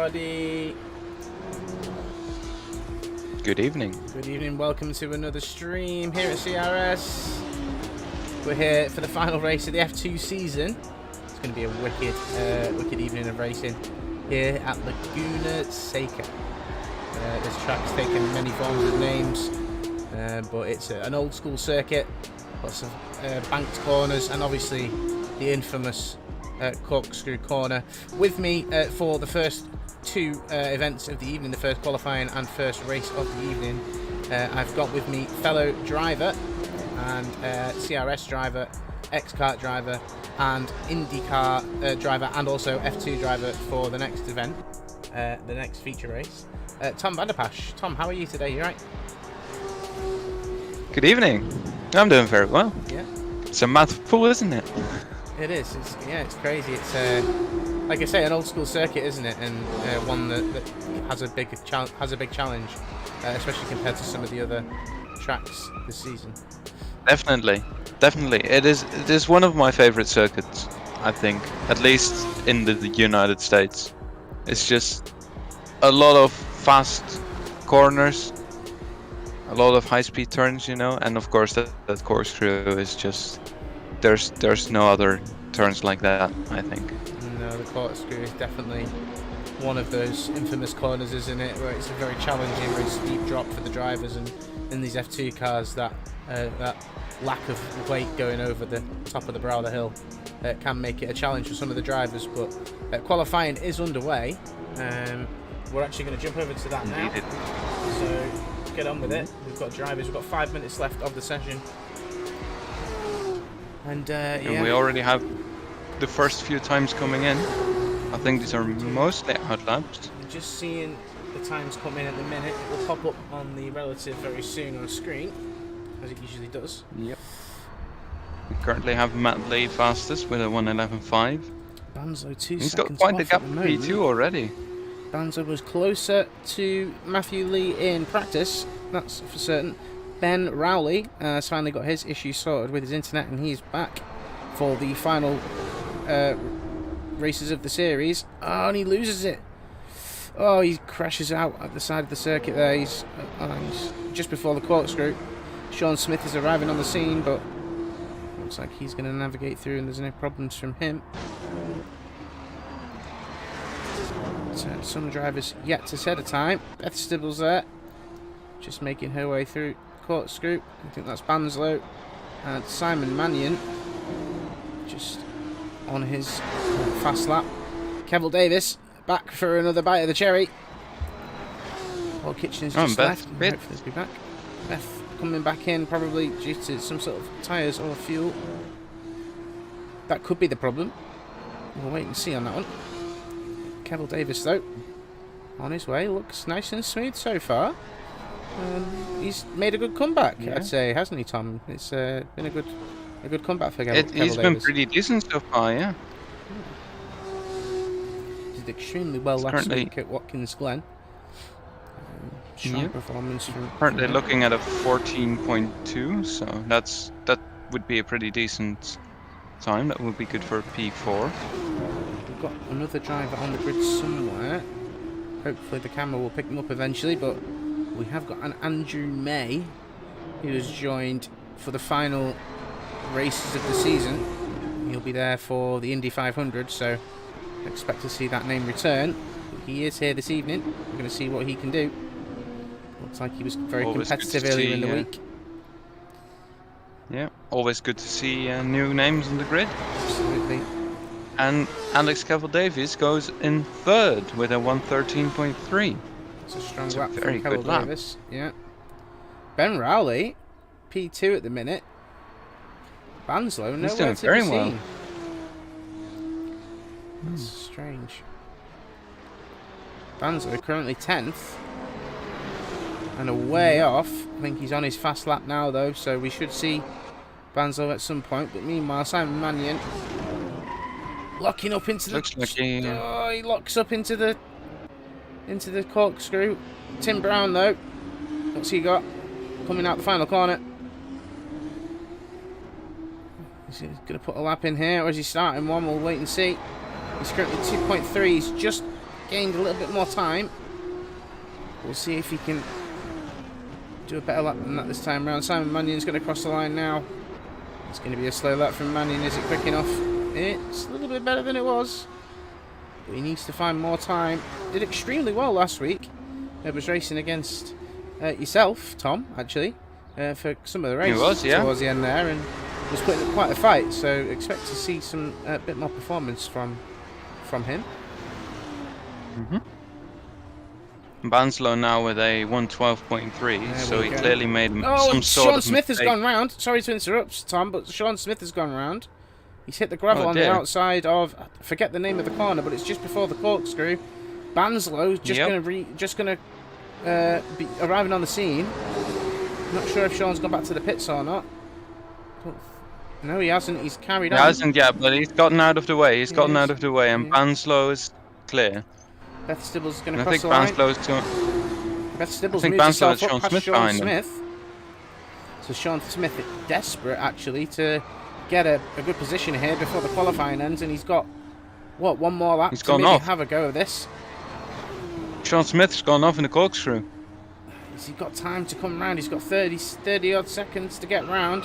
everybody. Good evening. Good evening. Welcome to another stream here at CRS. We're here for the final race of the F2 season. It's going to be a wicked evening of racing here at Laguna, Seca. This track's taken many forms of names, but it's an old school circuit. Lots of banked corners and obviously the infamous corkscrew corner. With me for the first two events of the evening, the first qualifying and first race of the evening, I've got with me fellow driver and CRS driver, X-Kart driver and IndyCar driver and also F2 driver for the next event, the next feature race, Tom Vanderpash. Tom, how are you today? You right? Good evening. I'm doing very well. Yeah. It's a mouthful, isn't it? It is. It's crazy. It's like I say, an old school circuit, isn't it? And one that has a big challenge, especially compared to some of the other tracks this season. Definitely. It is one of my favorite circuits, I think, at least in the United States. It's just a lot of fast corners, a lot of high-speed turns, you know, and of course that corkscrew is just there's no other turns like that, I think. No, the corkscrew is definitely one of those infamous corners, isn't it? Where it's a very challenging, very steep drop for the drivers, and in these F2 cars, that lack of weight going over the top of the brow of the hill can make it a challenge for some of the drivers. But qualifying is underway. We're actually going to jump over to that now. So let's get on with it. We've got drivers. We've got 5 minutes left of the session. And we already have the first few times coming in. I think these are mostly out laps. I'm just seeing the times come in at the minute. It will pop up on the relative very soon on screen, as it usually does. Yep. We currently have Matt Lee fastest with a 1:11.5. Banzlo 2 He's got seconds quite the off gap at the for P2 already. Banzlo was closer to Matthew Lee in practice, that's for certain. Ben Rowley has finally got his issue sorted with his internet, and he's back for the final races of the series. Oh, and he loses it. Oh, he crashes out at the side of the circuit there. He's just before the corkscrew. Sean Smith is arriving on the scene, but looks like he's going to navigate through and there's no problems from him. So some drivers yet to set a time. Beth Stibble's there, just making her way through corkscrew. I think that's Banzlo. And Simon Mannion just on his fast lap. Kevil Davis back for another bite of the cherry. Paul Kitchen's just left. Hopefully he'll be back. Beth coming back in, probably due to some sort of tyres or fuel. That could be the problem. We'll wait and see on that one. Kevil Davis, though, on his way, looks nice and smooth so far. He's made a good comeback, yeah. I'd say, hasn't he, Tom? It's been a good comeback for Kevil Davis. He's been pretty decent so far, yeah. He did extremely well last week at Watkins Glen. Strong performance from currently looking at a 14.2, so that would be a pretty decent time. That would be good for P4. We've got another driver on the grid somewhere. Hopefully the camera will pick them up eventually, but we have got an Andrew May who has joined for the final races of the season. He'll be there for the Indy 500, so I expect to see that name return. He is here this evening. We're going to see what he can do. Looks like he was very competitive earlier in the week. Yeah, always good to see new names on the grid. Absolutely. And Alex Kevil-Davis goes in third with a 1:13.3. It's a strong lap from Kevil-Davis. Yeah. Ben Rowley, P2 at the minute. Banzlo, nowhere to be seen. Well. That's strange. Banzlo currently 10th. And a way off. I think he's on his fast lap now, though, so we should see Banzlo at some point. But meanwhile, Simon Mannion locking up into the... he locks up into the corkscrew. Tim Brown, though, what's he got? Coming out the final corner. Is he going to put a lap in here, or is he starting one? We'll wait and see. He's currently 2.3. He's just gained a little bit more time. We'll see if he can do a better lap than that this time round. Simon Mannion's going to cross the line now. It's going to be a slow lap from Mannion. Is it quick enough? It's a little bit better than it was. But he needs to find more time. Did extremely well last week. It was racing against yourself, Tom, actually, for some of the races. He was, yeah. Towards the end there, and was putting up quite a fight. So expect to see some bit more performance from him. Banzlo now with a 112.3, so he clearly made some Sean sort of Smith mistake. has gone round. Sorry to interrupt, Tom, but Sean Smith has gone round. He's hit the gravel on the outside of, I forget the name of the corner, but it's just before the corkscrew. Banzlo just gonna be arriving on the scene. Not sure if Sean's gone back to the pits or not. No, he hasn't. He's carried on. He hasn't yet, but he's gotten out of the way. He's gotten out of the way, and Banzlo is clear. Beth Stibbles is going to I cross think the line. Banzlo is going. Beth Stibbles I think moves Banzlo herself has up Sean past Smith Sean behind him. Smith. So Sean Smith is desperate, actually, to get a good position here before the qualifying ends, and he's got, what, one more lap He's to gone maybe off. have a go of this. Sean Smith's gone off in the corkscrew. Has he got time to come round? He's got 30 odd seconds to get round.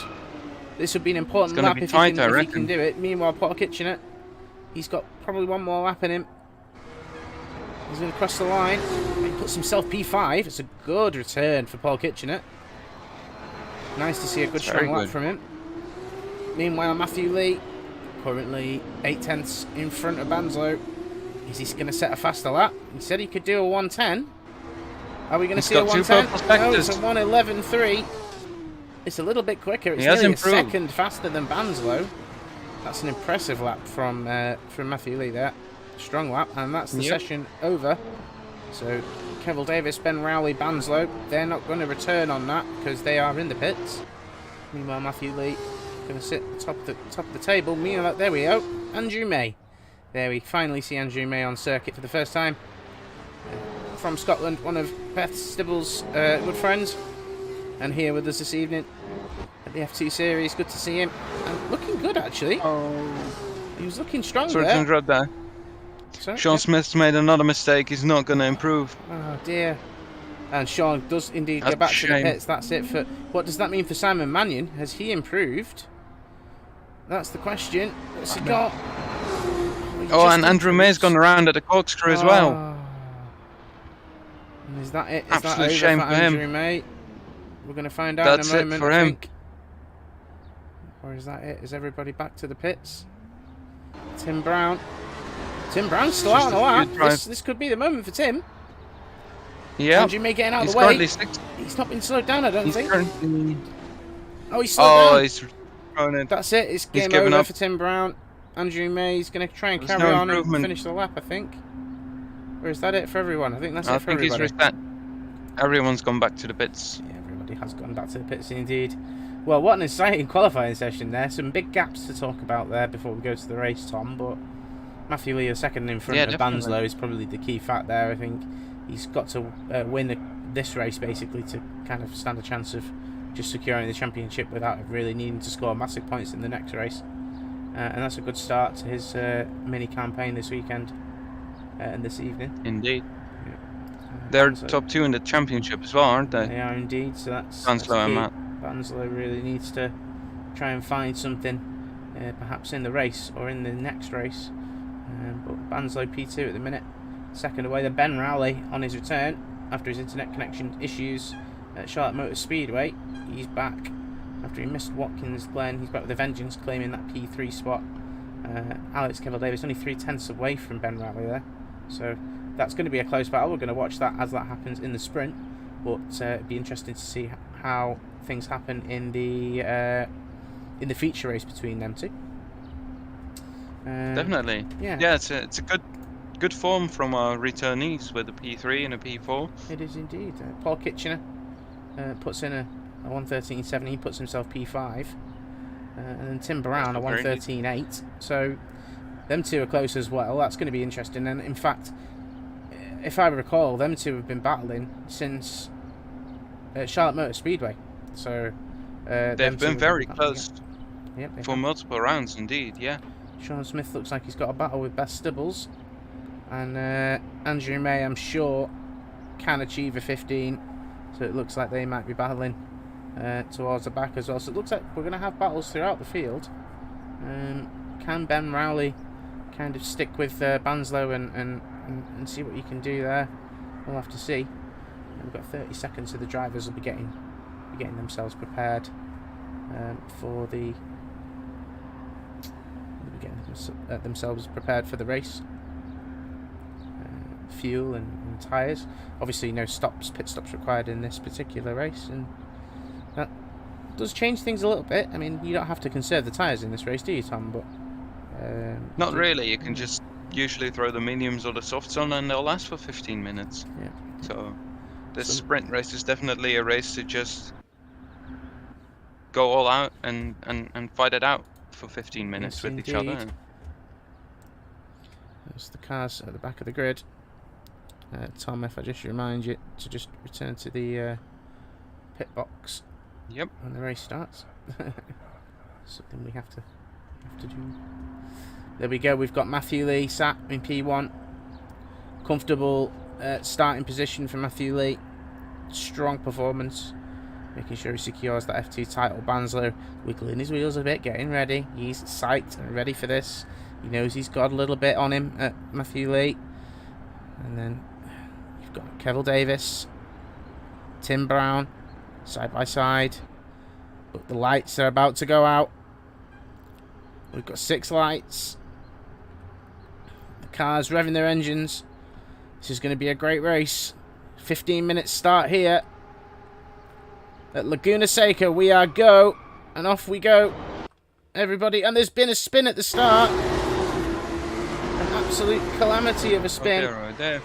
This would be an important lap if he can do it. Meanwhile, Paul Kitchener, he's got probably one more lap in him. He's going to cross the line. He puts himself P5. It's a good return for Paul Kitchener. Nice to see a good strong lap from him. Meanwhile, Matthew Lee, currently 8/10 in front of Banzlo. Is he going to set a faster lap? He said he could do a 110. Are we going to see a 110? No, it's a 111.3. It's a little bit quicker. It's nearly a second faster than Banzlo. That's an impressive lap from Matthew Lee there. Strong lap, and that's the session over. So Kevil Davis, Ben Rowley, Banzlo, they're not going to return on that because they are in the pits. Meanwhile, Matthew Lee going to sit at the top of the table. Meanwhile, there we go. Andrew May. There we finally see Andrew May on circuit for the first time. From Scotland, one of Beth Stibble's good friends, and here with us this evening at the F2 series. Good to see him. And looking good, actually. He was looking strong there. Sean Smith's made another mistake. He's not going to improve. Oh dear. And Sean does indeed go back to the pits. That's it for. What does that mean for Simon Mannion? Has he improved? That's the question. What's he got? And Andrew May's gone around at the corkscrew as well. And is that it? Is Absolute that over shame for for Andrew him. May? We're going to find out in a moment. That's it for him. Or is that it? Is everybody back to the pits? Tim Brown. Tim Brown's still out on the lap. This could be the moment for Tim. Yeah. Andrew May getting out of the way. He's not been slowed down, I don't think. Oh, he's slowed down. He's thrown it. That's it. It's game over for Tim Brown. Andrew May is going to try and carry on and finish the lap, I think. Or is that it for everyone? I think that's it for everybody. I think he's reset. Everyone's gone back to the pits. Yeah, everybody has gone back to the pits indeed. Well, what an exciting qualifying session there. Some big gaps to talk about there before we go to the race, Tom. But Matthew Lee, a second in front of Banzlo, is probably the key fact there. I think he's got to win this race basically to kind of stand a chance of just securing the championship without really needing to score massive points in the next race. And that's a good start to his mini campaign this weekend and this evening. Indeed. Yeah. They're top two in the championship as well, aren't they? They are indeed. So that's Banzlo and Matt. Banzlo really needs to try and find something, perhaps in the race or in the next race. But Banzlo P2 at the minute. Second away, then Ben Rowley on his return after his internet connection issues at Charlotte Motor Speedway. He's back. After he missed Watkins Glen, he's back with a vengeance, claiming that P3 spot. Alex Kevil Davis only 3/10 away from Ben Rowley there, so that's going to be a close battle. We're going to watch that as that happens in the sprint, but it'd be interesting to see how things happen in the feature race between them two. Definitely. Yeah. It's a good form from our returnees with a P3 and a P4. It is indeed. Paul Kitchener puts in a 113.7, he puts himself P5, and then Tim Brown a 113.8, so them two are close as well. That's going to be interesting, and in fact, if I recall, them two have been battling since Charlotte Motor Speedway, so they've been very close for multiple rounds indeed. Yeah. Sean Smith looks like he's got a battle with Beth Stibbles. And Andrew May, I'm sure, can achieve a 15. So it looks like they might be battling towards the back as well. So it looks like we're going to have battles throughout the field. Can Ben Rowley kind of stick with Banzlo and see what he can do there? We'll have to see. We've got 30 seconds, so the drivers will be getting themselves prepared for the. They'll be getting themselves prepared for the race. Fuel and tyres. Obviously, no pit stops required in this particular race, and that does change things a little bit. I mean, you don't have to conserve the tyres in this race, do you, Tom? But not really. You can just usually throw the mediums or the softs on, and they'll last for 15 minutes. Yeah. So this sprint race is definitely a race to just go all out and fight it out for 15 minutes with each other. There's the cars at the back of the grid. Tom, if I just remind you to just return to the pit box. Yep. When the race starts. Something we have to do. There we go. We've got Matthew Lee sat in P1. Comfortable starting position for Matthew Lee. Strong performance. Making sure he secures that F2 title. Banzlo wiggling his wheels a bit, getting ready. He's psyched and ready for this. He knows he's got a little bit on him at Matthew Lee. And then you've got Kevin Davis, Tim Brown, side by side. But the lights are about to go out. We've got 6 lights. The cars revving their engines. This is going to be a great race. 15-minute start here at Laguna Seca. We are go. And off we go. Everybody. And there's been a spin at the start. An absolute calamity of a spin. Right there.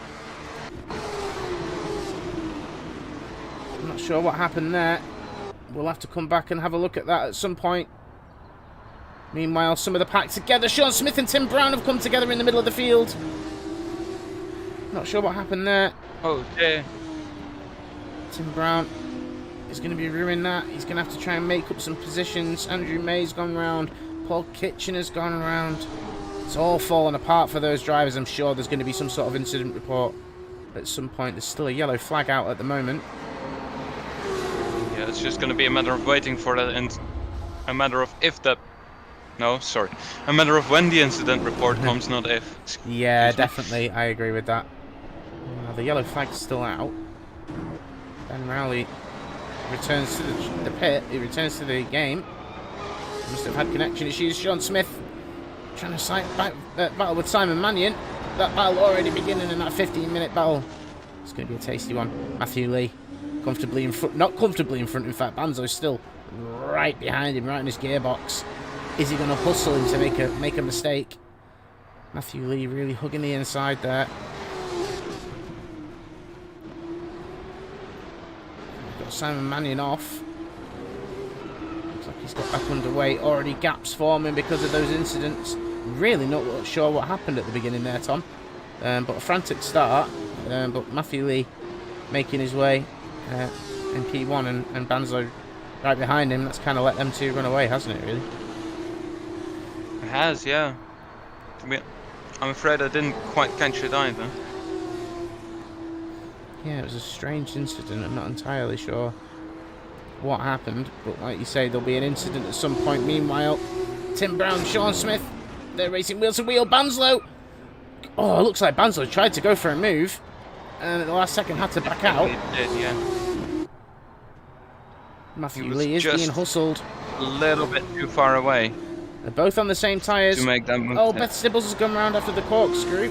I'm not sure what happened there. We'll have to come back and have a look at that at some point. Meanwhile, some of the pack together. Sean Smith and Tim Brown have come together in the middle of the field. Not sure what happened there. Oh, dear. Tim Brown is going to be ruining that. He's going to have to try and make up some positions. Andrew May's gone round. Paul Kitchener's gone round. It's all fallen apart for those drivers. I'm sure there's going to be some sort of incident report at some point. There's still a yellow flag out at the moment. Yeah, it's just going to be a matter of waiting for that, and a matter of if that. No, sorry. A matter of when the incident report comes, not if. Yeah, definitely. I agree with that. The yellow flag's still out. Ben Rowley returns to the pit. He returns to the game. Must have had connection issues. Sean Smith trying to battle with Simon Mannion. That battle already beginning in that 15-minute battle. It's going to be a tasty one. Matthew Lee comfortably in front. Not comfortably in front, in fact. Banzo's still right behind him, right in his gearbox. Is he going to hustle him to make a mistake? Matthew Lee really hugging the inside there. We've got Simon Mannion off. Looks like he's got back underway. Already gaps forming because of those incidents. Really not sure what happened at the beginning there, Tom. But a frantic start. But Matthew Lee making his way in P1 and Banzlo right behind him. That's kind of let them two run away, hasn't it, really? It has, yeah. I'm afraid I didn't quite catch it either. Yeah, it was a strange incident. I'm not entirely sure what happened, but like you say, there'll be an incident at some point. Meanwhile, Tim Brown, Sean Smith, they're racing wheel to wheel. Banzlo! Oh, it looks like Banzlo tried to go for a move, and at the last second had to back out. He did, yeah. Matthew Lee is being hustled. A little bit too far away. They're both on the same tyres. To make that move. Oh, Beth Stibbles has come round after the corkscrew.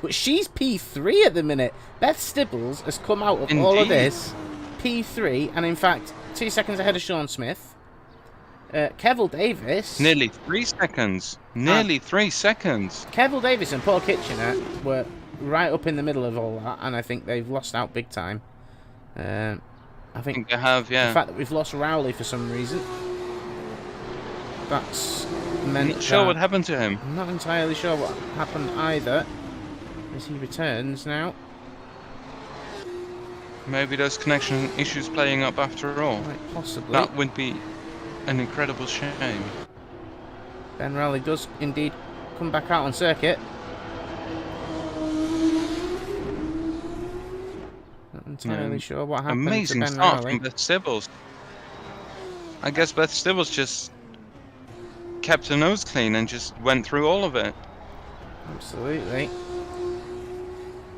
But she's P3 at the minute. Beth Stibbles has come out of all of this P3, and in fact, 2 seconds ahead of Sean Smith. Kevin Davis. Nearly 3 seconds. Nearly 3 seconds. Kevin Davis and Paul Kitchener were right up in the middle of all that, and I think they've lost out big time. I think they have, yeah. The fact that we've lost Rowley for some reason. That's meant. I'm not sure what happened to him. I'm not entirely sure what happened either. As he returns now. Maybe those connection issues playing up after all. Right, possibly. That would be an incredible shame. Ben Rowley does indeed come back out on circuit. entirely sure what happened Amazing to Ben start Rowley. from Beth Stibbles. I guess Beth Stibbles just kept her nose clean and just went through all of it. Absolutely.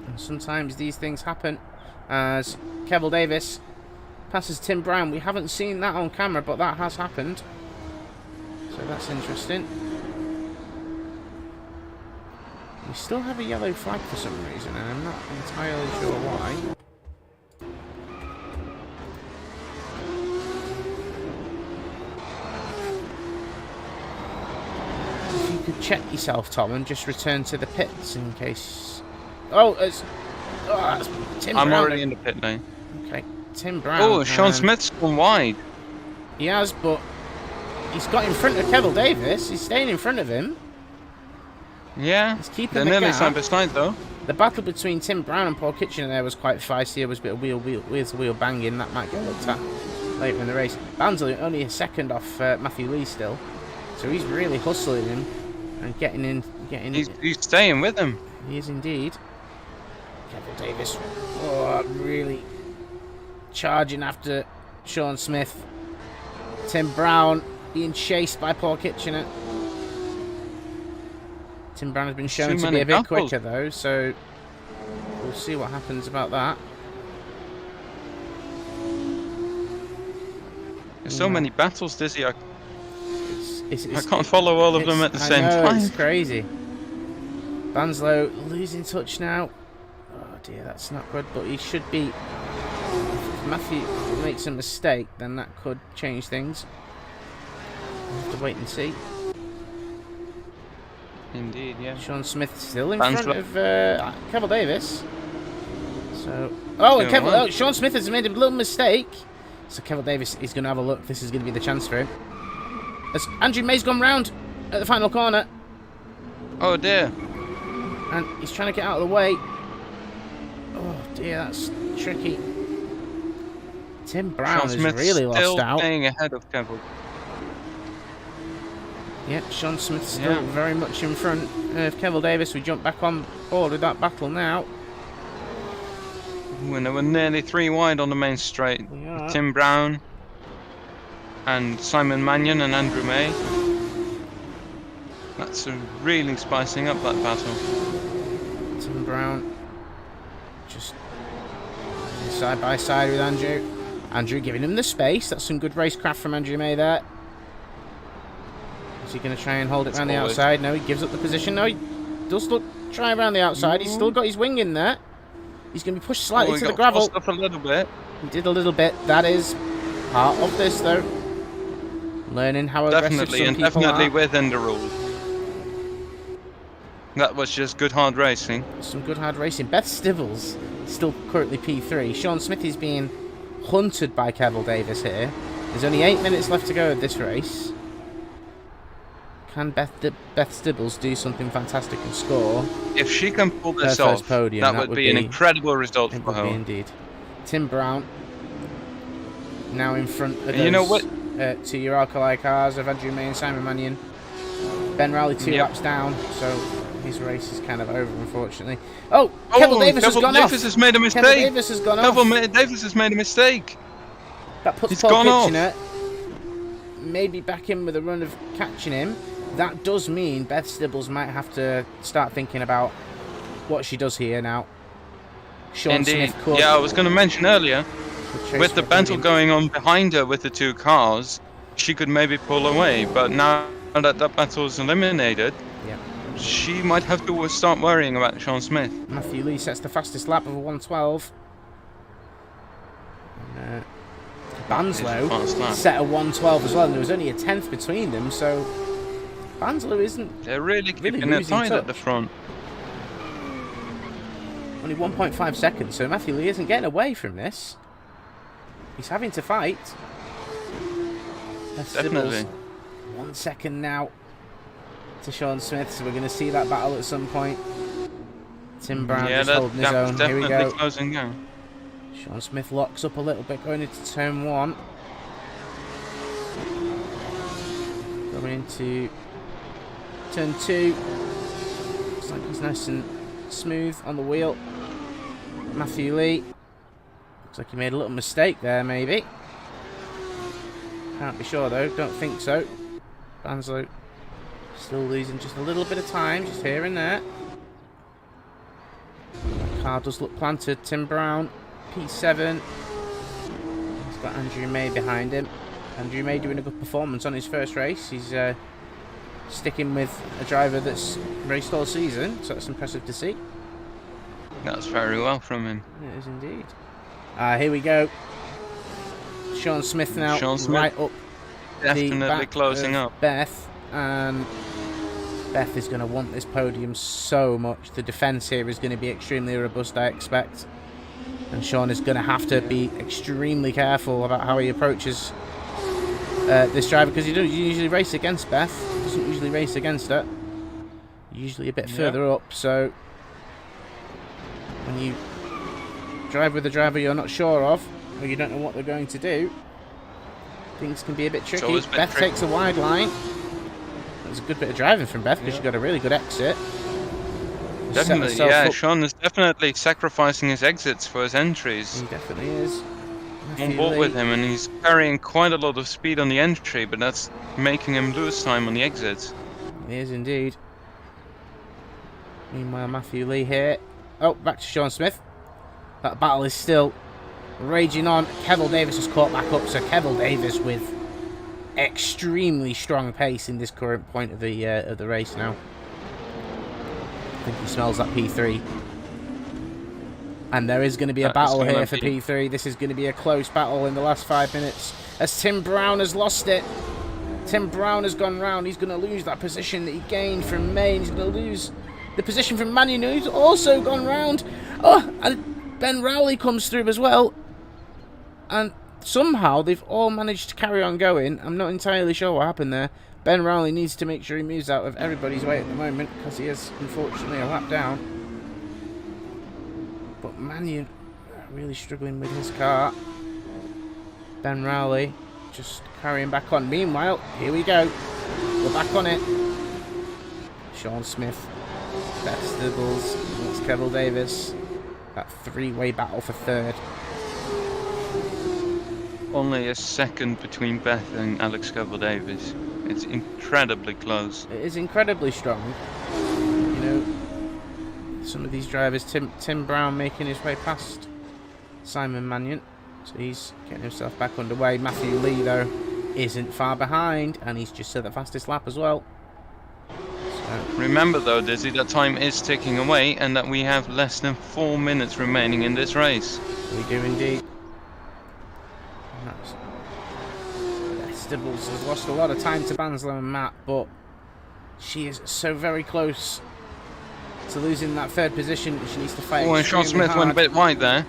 And sometimes these things happen. As Kevil Davis passes Tim Brown. We haven't seen that on camera, but that has happened. So that's interesting. We still have a yellow flag for some reason, and I'm not entirely sure why. If you could check yourself, Tom, and just return to the pits in case... that's Tim Brown. I'm already in the pit lane. Okay, Tim Brown. Oh, Sean Smith's gone wide. He has, but he's got in front of Kevil Davis. He's staying in front of him. Yeah, He's keeping they're the nearly gap. side by side though. The battle between Tim Brown and Paul Kitchener there was quite feisty. There was a bit of wheel-to-wheel banging. That might get looked at later in the race. Banzlo only a second off Matthew Lee still. So he's really hustling him and getting in. He's staying with him. He is indeed. Kevil Davis, really charging after Sean Smith. Tim Brown being chased by Paul Kitchener. Tim Brown has been shown to be a bit quicker though, so we'll see what happens about that. There's so many battles, Dizzy. I It's can't follow all of them at the same time. It's crazy. Banzlo losing touch now. Oh dear, that's not good, but he should be... If Matthew makes a mistake, then that could change things. We'll have to wait and see. Indeed, yeah. Sean Smith still in Banzlo. front of Kevil Davis. So... and Sean Smith has made a little mistake. So Kevil Davis is going to have a look. This is going to be the chance for him. As Andrew May's gone round at the final corner. Oh dear. And he's trying to get out of the way. Oh dear, that's tricky. Tim Brown Sean has Smith's really lost still out. staying ahead of Kevil. Yep, Sean Smith's still very much in front of Kevil Davis. We jump back on board with that battle now. When they were nearly 3 wide on the main straight. Tim Brown and Simon Mannion and Andrew May. That's really spicing up that battle. Tim Brown just side by side with Andrew. Andrew giving him the space. That's some good racecraft from Andrew May there. Is he going to try and hold it around the outside? No, he gives up the position. No, he does try around the outside. He's still got his wing in there. He's going to be pushed slightly to the gravel. Up a little bit. He did a little bit. That is part of this, though. Learning how aggressive some people definitely are. within the rules. That was just good hard racing. Some good hard racing. Beth Stibbles still currently P3. Sean Smith is being hunted by Kevil Davis here. There's only 8 minutes left to go of this race. Can Beth Stibbles do something fantastic and score? If she can pull this off, podium, that would be an incredible result for her. Indeed. Tim Brown now in front of you know what? 2 your alkali cars of Andrew May and Simon Mannion. Ben Rowley 2 laps down, so his race is kind of over, unfortunately. Oh, Kevil Davis has gone off. Kevil Davis has made a mistake. Kevil Davis has gone off. Kevil Davis has made a mistake. That puts Paul Kitchener maybe back in with a run of catching him. That does mean Beth Stibbles might have to start thinking about what she does here now. Sean Smith could... Yeah, I was going to mention earlier, with the battle going on behind her with the 2 cars, she could maybe pull away. But now that that battle is eliminated, she might have to start worrying about Sean Smith. Matthew Lee sets the fastest lap of a 1:12. Banzlo set a 1:12 as well, and there was only a 10th between them, so Banzlo isn't... They're really keeping it tight at the front. Only 1.5 seconds, so Matthew Lee isn't getting away from this. He's having to fight. Definitely. 1 second now to Sean Smith, so we're going to see that battle at some point. Tim Brown just holding his own. Here we go. Closing down. Sean Smith locks up a little bit going into turn 1. Going into turn 2. Looks like he's nice and smooth on the wheel. Matthew Lee Looks like he made a little mistake there, maybe. Can't be sure, though. Don't think so. Banzlo still losing just a little bit of time, just here and there. That car does look planted. Tim Brown, P7. He's got Andrew May behind him. Andrew May doing a good performance on his first race. He's sticking with a driver that's raced all season, so that's impressive to see. That's very well from him. It is indeed. Here we go. Sean Smith now, right up. Definitely closing up. Beth, and Beth is going to want this podium so much. The defence here is going to be extremely robust, I expect. And Sean is going to have to be extremely careful about how he approaches this driver, because he doesn't usually race against Beth. He doesn't usually race against her. Usually a bit further up, so when you drive with a driver you're not sure of, or you don't know what they're going to do, things can be a bit tricky. Beth takes a wide line. That's a good bit of driving from Beth, because she got a really good exit. Definitely, yeah. Sean is definitely sacrificing his exits for his entries. He definitely is. On board with him, and he's carrying quite a lot of speed on the entry, but that's making him lose time on the exits. He is indeed. Meanwhile, Matthew Lee here. Oh, back to Sean Smith. That battle is still raging on. Kevil Davis has caught back up, so Kevil Davis with extremely strong pace in this current point of the race now. I think he smells that P3. And there is going to be a battle here for P3. This is going to be a close battle in the last 5 minutes, as Tim Brown has lost it. Tim Brown has gone round. He's going to lose that position that he gained from May. He's going to lose the position from Mannion, who's also gone round. Oh, and Ben Rowley comes through as well. And somehow they've all managed to carry on going. I'm not entirely sure what happened there. Ben Rowley needs to make sure he moves out of everybody's way at the moment, because he is unfortunately a lap down. But Mannion really struggling with his car. Ben Rowley just carrying back on. Meanwhile, here we go. We're back on it. Sean Smith, Beth Stibbles, that's Kevil Davis. That three-way battle for third. Only a second between Beth and Alex Kevil Davis. It's incredibly close. It is incredibly strong. You know, some of these drivers, Tim Brown making his way past Simon Mannion, so he's getting himself back underway. Matthew Lee, though, isn't far behind, and he's just at the fastest lap as well. So, remember, though, Dizzy, that time is ticking away, and that we have less than 4 minutes remaining in this race. We do indeed. Stibbles has lost a lot of time to Banzlo and Matt, but she is so very close to losing that third position. She needs to fight. Oh, and Sean Smith went a bit wide there.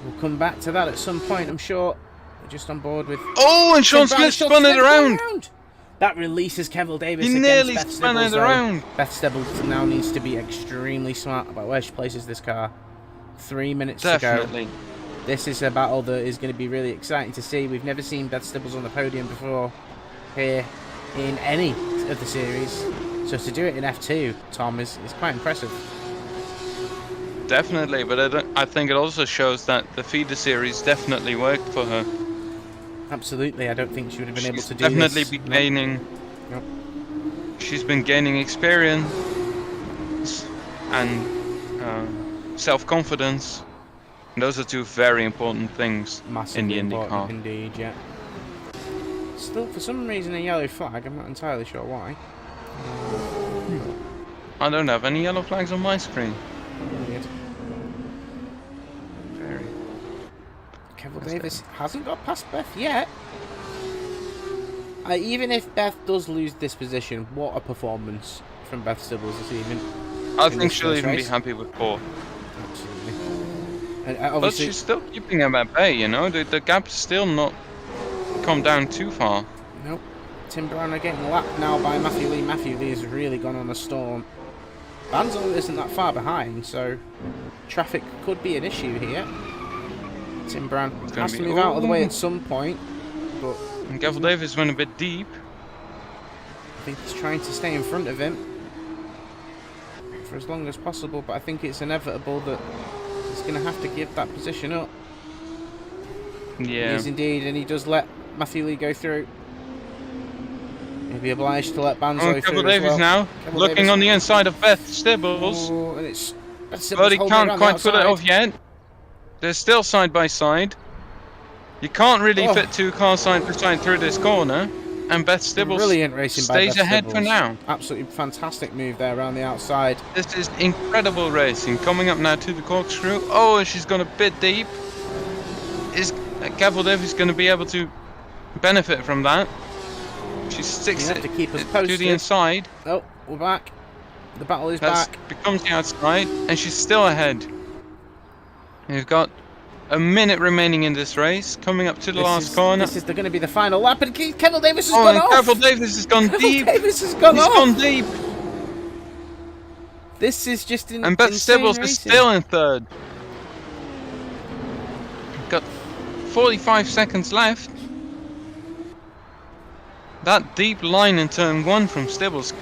We'll come back to that at some point, I'm sure. We're just on board with. Oh, and Sean Smith spun it around. That releases Kevil Davis. He nearly spun it around. Beth Stibbles now needs to be extremely smart about where she places this car. 3 minutes to go. This is a battle that is going to be really exciting to see. We've never seen Beth Stibbles on the podium before here in any of the series. So to do it in F2, Tom, is quite impressive. Definitely, but I think it also shows that the feeder series definitely worked for her. Absolutely, I don't think she would have been able to do this. Definitely be gaining. Nope. She's been gaining experience and self-confidence. Those are two very important things in the Indy car. Indeed, yeah. Still, for some reason, a yellow flag. I'm not entirely sure why. I don't have any yellow flags on my screen. Weird. Very. Kevil Davis hasn't got past Beth yet. Even if Beth does lose this position, what a performance from Beth Stibbles this evening. I think she'll even be happy with 4. Absolutely. And but she's still keeping him at bay, you know? The gap's still not come down too far. Nope. Tim Brown are getting lapped now by Matthew Lee. Matthew Lee has really gone on a storm. Banzlo isn't that far behind, so traffic could be an issue here. Tim Brown has to move out of the way at some point, but... And Kevil Davis went a bit deep. I think he's trying to stay in front of him for as long as possible, but I think it's inevitable that he's going to have to give that position up. He Yeah. is indeed, and he does let Matthew Lee go through. He'll be obliged to let Banzlo Kevin through as Davies well. now, Kevin looking Davies. on the inside of Beth Stibbles, Oh, and it's Beth Stibbles but he holding can't around the quite pull it outside. off yet. They're still side by side. You can't really Oh. fit two cars side by side through this corner, and Beth Stibbles Brilliant racing by stays Beth ahead for Stibbles. now. Absolutely fantastic move there around the outside. This is incredible racing. Coming up now to the corkscrew. Oh, and she's gone a bit deep. Is Gavel Davies going to be able to benefit from that? She sticks You have it to keep us to posted. the inside. Oh, we're back. The battle is That back. becomes the outside, and she's still ahead. We've got a minute remaining in this race. Coming up to the last corner. This is going to be the final lap, and Kendall Davis has Oh, gone and off. Gavel Davis has gone deep. Davis has gone He's off. gone deep. This is just And Beth Stibbles is still in third. Got 45 seconds left. That deep line in turn 1 from Stibbles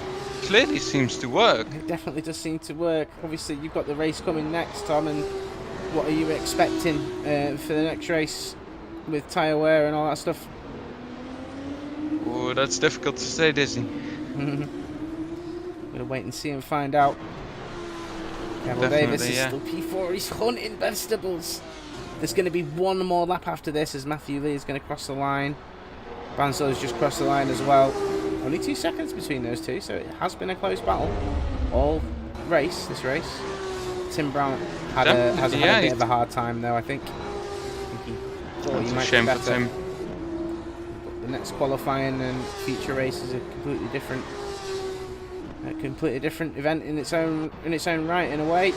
clearly seems to work. It definitely does seem to work. Obviously, you've got the race coming next, Tom, and what are you expecting for the next race with tyre wear and all that stuff? Oh, that's difficult to say, Dizzy. We're going to wait and see and find out. Gavel Davis is still P4. He's hunting Beth Stibbles. There's going to be one more lap after this as Matthew Lee is going to cross the line. Banzlo has just crossed the line as well. Only 2 seconds between those two, so it has been a close battle. All race, this race. Tim Brown has had a bit of a hard time though, I think. He thought he might be better. For Tim. But the next qualifying and feature race is a completely different event in its own right in a way.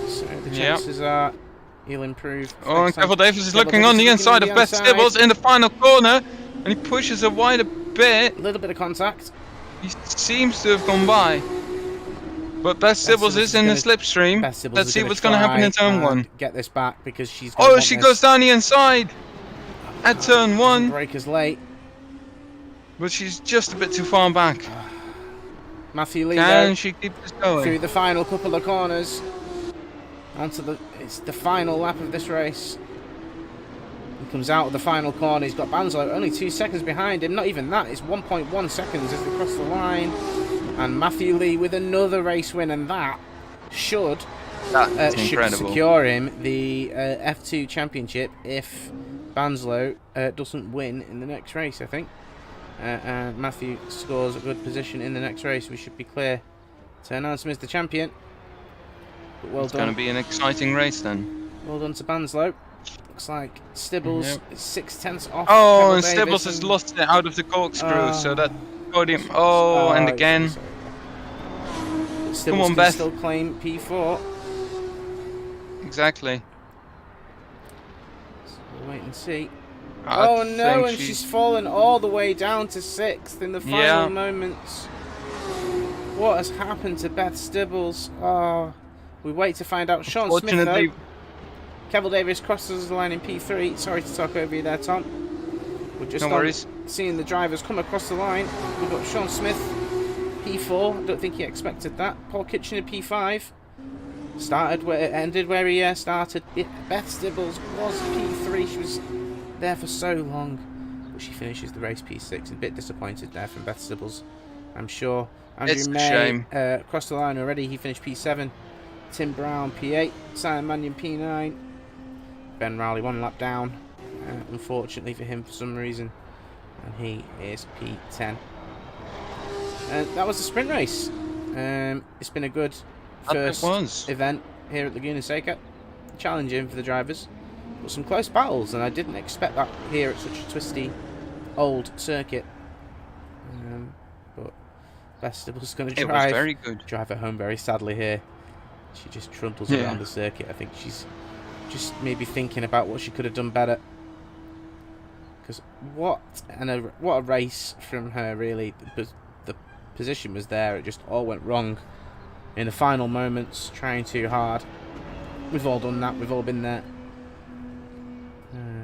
So the chances are he'll improve. Oh, and Gavel Davis is looking on the inside of Beth Stibbles in the final corner, and he pushes her wide a bit. A little bit of contact. He seems to have gone by. But Beth Stibbles is in the slipstream. Let's see what's going to happen in turn 1. Get this back because she's. Oh, she goes down the inside at turn 1. Breaker's late. But she's just a bit too far back. Matthew Lee Can she keep this going? Through the final couple of corners. It's the final lap of this race. He comes out of the final corner. He's got Banzlo only 2 seconds behind him. Not even that. It's 1.1 seconds as they cross the line. And Matthew Lee with another race win, and that should secure him the F2 championship if Banzlo doesn't win in the next race, I think. And Matthew scores a good position in the next race. We should be clear to announce him as the champion. But well done. It's going to be an exciting race then. Well done to Banzlo. Looks like Stibbles is 6/10 off. Oh, and Stibbles has lost it out of the corkscrew, so that got him. Oh, and again. Stibbles Come on, can Beth. still claim P4. Exactly. So we'll wait and see. Oh no, and she's fallen all the way down to 6th in the final moments. What has happened to Beth Stibbles? Oh, we wait to find out. Sean Smith, though. Gavel Davis crosses the line in P3. Sorry to talk over you there, Tom. We're just seeing the drivers come across the line. We've got Sean Smith, P4. I don't think he expected that. Paul Kitchener, P5. Started where it ended, where he started. Beth Stibbles was P3. She was there for so long, but she finishes the race P6. A bit disappointed there from Beth Stibbles, I'm sure. Andrew May crossed the line already. He finished P7. Tim Brown P8. Simon Mannion P9. Ben Rowley 1 lap down, unfortunately for him for some reason, and he is P10. And that was the sprint race. It's been a good first event here at Laguna Seca. Challenging for the drivers, but some close battles, and I didn't expect that here at such a twisty old circuit. But Beth Stibbles going to drive her home very sadly here. She just trundles around the circuit. I think she's just maybe thinking about what she could have done better. Because what a race from her, really. The position was there. It just all went wrong in the final moments, trying too hard. We've all done that. We've all been there.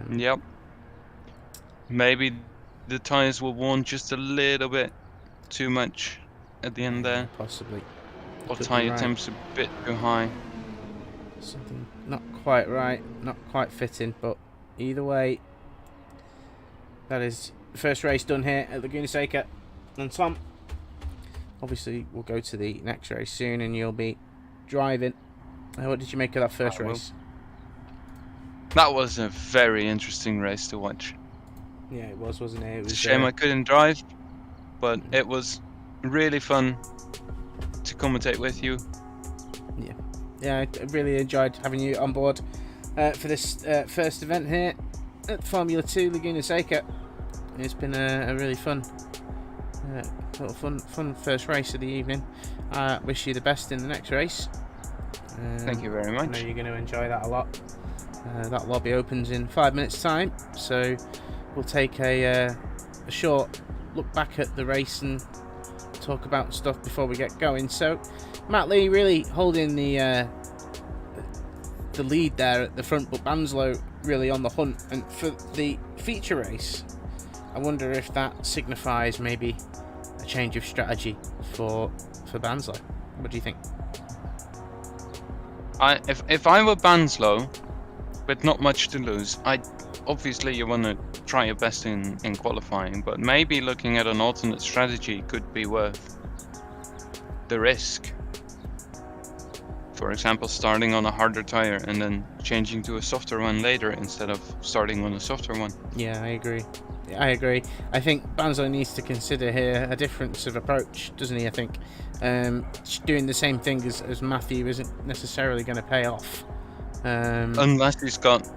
Yep. Maybe the tyres were worn just a little bit too much at the end there. Possibly. Or tyre temps a bit too high. Something not quite right, not quite fitting, but either way, that is the first race done here at Laguna Seca. And Tom, obviously we'll go to the next race soon, and you'll be driving. What did you make of that first race? That was a very interesting race to watch. Yeah, it was, wasn't it? It was It's a shame I couldn't drive, but it was really fun to commentate with you. Yeah, I really enjoyed having you on board for this first event here at Formula 2 Laguna Seca. It's been a really fun, fun first race of the evening. I wish you the best in the next race. Thank you very much. I know you're going to enjoy that a lot. That lobby opens in 5 minutes' time, so we'll take a short look back at the race and talk about stuff before we get going. So, Matt Lee really holding the lead there at the front, but Banzlo really on the hunt. And for the feature race, I wonder if that signifies maybe a change of strategy for Banzlo. What do you think? If I were Banzlo, with not much to lose, obviously you want to try your best in qualifying, but maybe looking at an alternate strategy could be worth the risk. For example, starting on a harder tire and then changing to a softer one later instead of starting on a softer one. Yeah, I agree. I think Banzlo needs to consider here a difference of approach, doesn't he? I think doing the same thing as Matthew isn't necessarily going to pay off. Unless he's got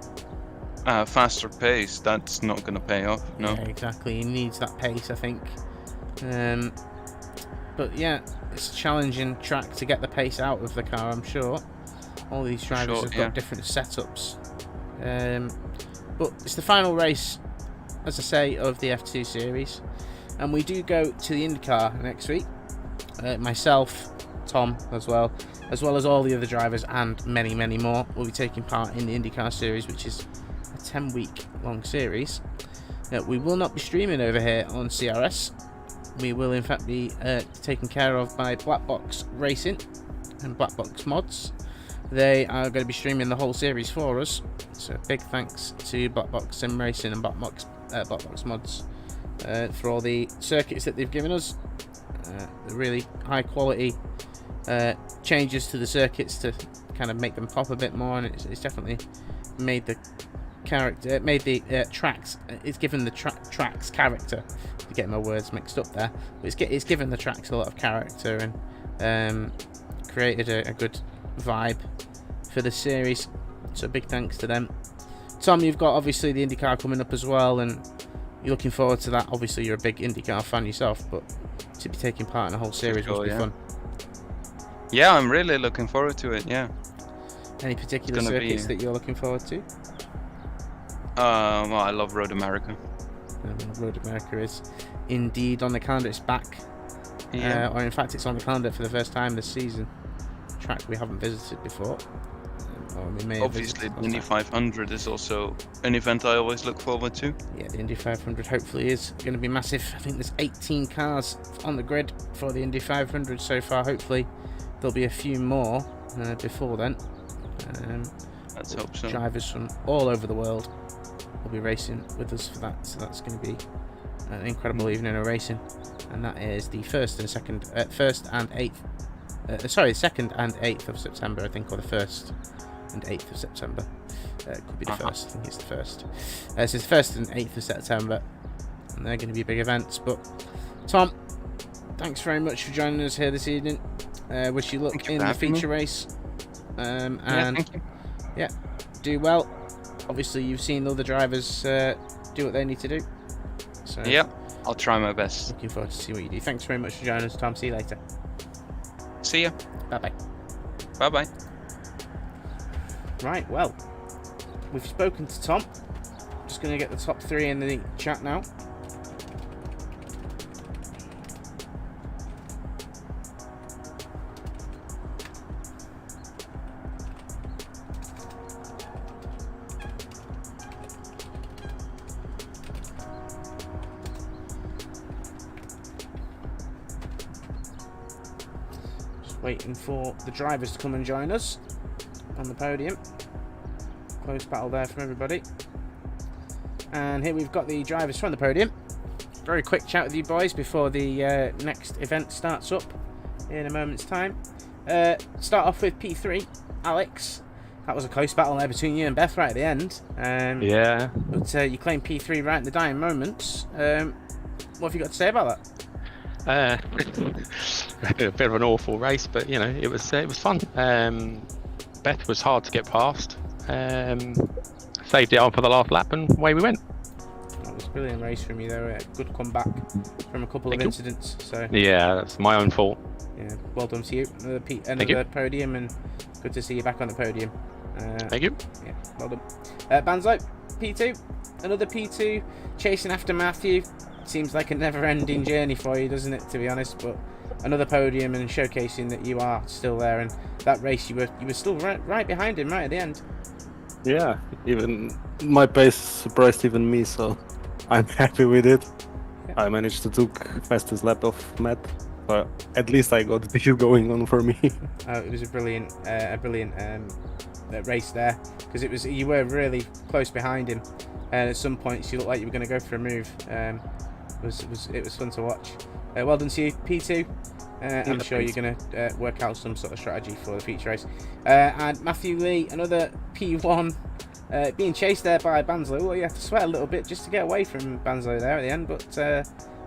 faster pace, that's not going to pay off. No. Yeah, exactly. He needs that pace, I think. But yeah, it's a challenging track to get the pace out of the car, I'm sure. All these drivers have got different setups. But it's the final race, as I say, of the F2 series. And we do go to the IndyCar next week. Myself, Tom as well as all the other drivers and many, many more will be taking part in the IndyCar series, which is a 10-week long series. We will not be streaming over here on CRS. We will in fact be taken care of by Black Box Racing and Black Box Mods. They are going to be streaming the whole series for us, so big thanks to Black Box Sim Racing and Black Box Mods for all the circuits that they've given us. The really high quality changes to the circuits to kind of make them pop a bit more, and it's definitely made the tracks. It's given the tracks character. I'm getting my words mixed up there, but it's given the tracks a lot of character and created a good vibe for the series. So big thanks to them. Tom, you've got obviously the IndyCar coming up as well, and you're looking forward to that. Obviously, you're a big IndyCar fan yourself, but to be taking part in the whole series must be fun. Yeah, I'm really looking forward to it. Yeah. Any particular circuits that you're looking forward to? Well, I love Road America. Road America is indeed on the calendar. It's back. Yeah. Or in fact, it's on the calendar for the first time this season. A track we haven't visited before. Or we may Obviously, the Indy 500 is also an event I always look forward to. Yeah, the Indy 500 hopefully is going to be massive. I think there's 18 cars on the grid for the Indy 500 so far. Hopefully, there'll be a few more before then. Let's hope so. Drivers from all over the world will be racing with us for that, so that's going to be an incredible evening of racing. And that is the 2nd and 8th of September, I think, or the 1st and 8th of September. It could be the 1st. I think it's the 1st. So it's the 1st and 8th of September, and they're going to be big events. But Tom, thanks very much for joining us here this evening. Wish you luck in the feature race. And thank you. Yeah, do well. Obviously, you've seen other drivers do what they need to do. So yeah, I'll try my best. Looking forward to see what you do. Thanks very much for joining us, Tom. See you later. See ya. Bye-bye. Bye-bye. Right, well, we've spoken to Tom. Just going to get the top 3 in the chat now. Waiting for the drivers to come and join us on the podium. Close battle there from everybody. and here we've got the drivers from the podium. Very quick chat with you boys before the next event starts up in a moment's time. Start off with P3, Alex. That was a close battle there between you and Beth right at the end. Yeah. But you claimed P3 right in the dying moments. What have you got to say about that? A bit of an awful race, but you know, it was fun. Beth was hard to get past. Saved it on for the last lap, and away we went. That was a brilliant race from you, though. Good comeback from a couple of incidents. So yeah, that's my own fault. Yeah, well done to you. Another podium, and good to see you back on the podium. Thank you. Yeah, well done. Banzlo, P2, another P2, chasing after Matthew. Seems like a never-ending journey for you, doesn't it? To be honest, but another podium and showcasing that you are still there. And that race, you were still right behind him, right at the end. Yeah, even my pace surprised even me, so I'm happy with it. Yeah. I managed to took fastest lap of Matt, but at least I got the view going on for me. It was a brilliant race there, because you were really close behind him, and at some points you looked like you were going to go for a move. It was fun to watch. Well done to you, P2. I'm sure you're going to work out some sort of strategy for the feature race. And Matthew Lee, another P1, being chased there by Banzlo. Well, you have to sweat a little bit just to get away from Banzlo there at the end, but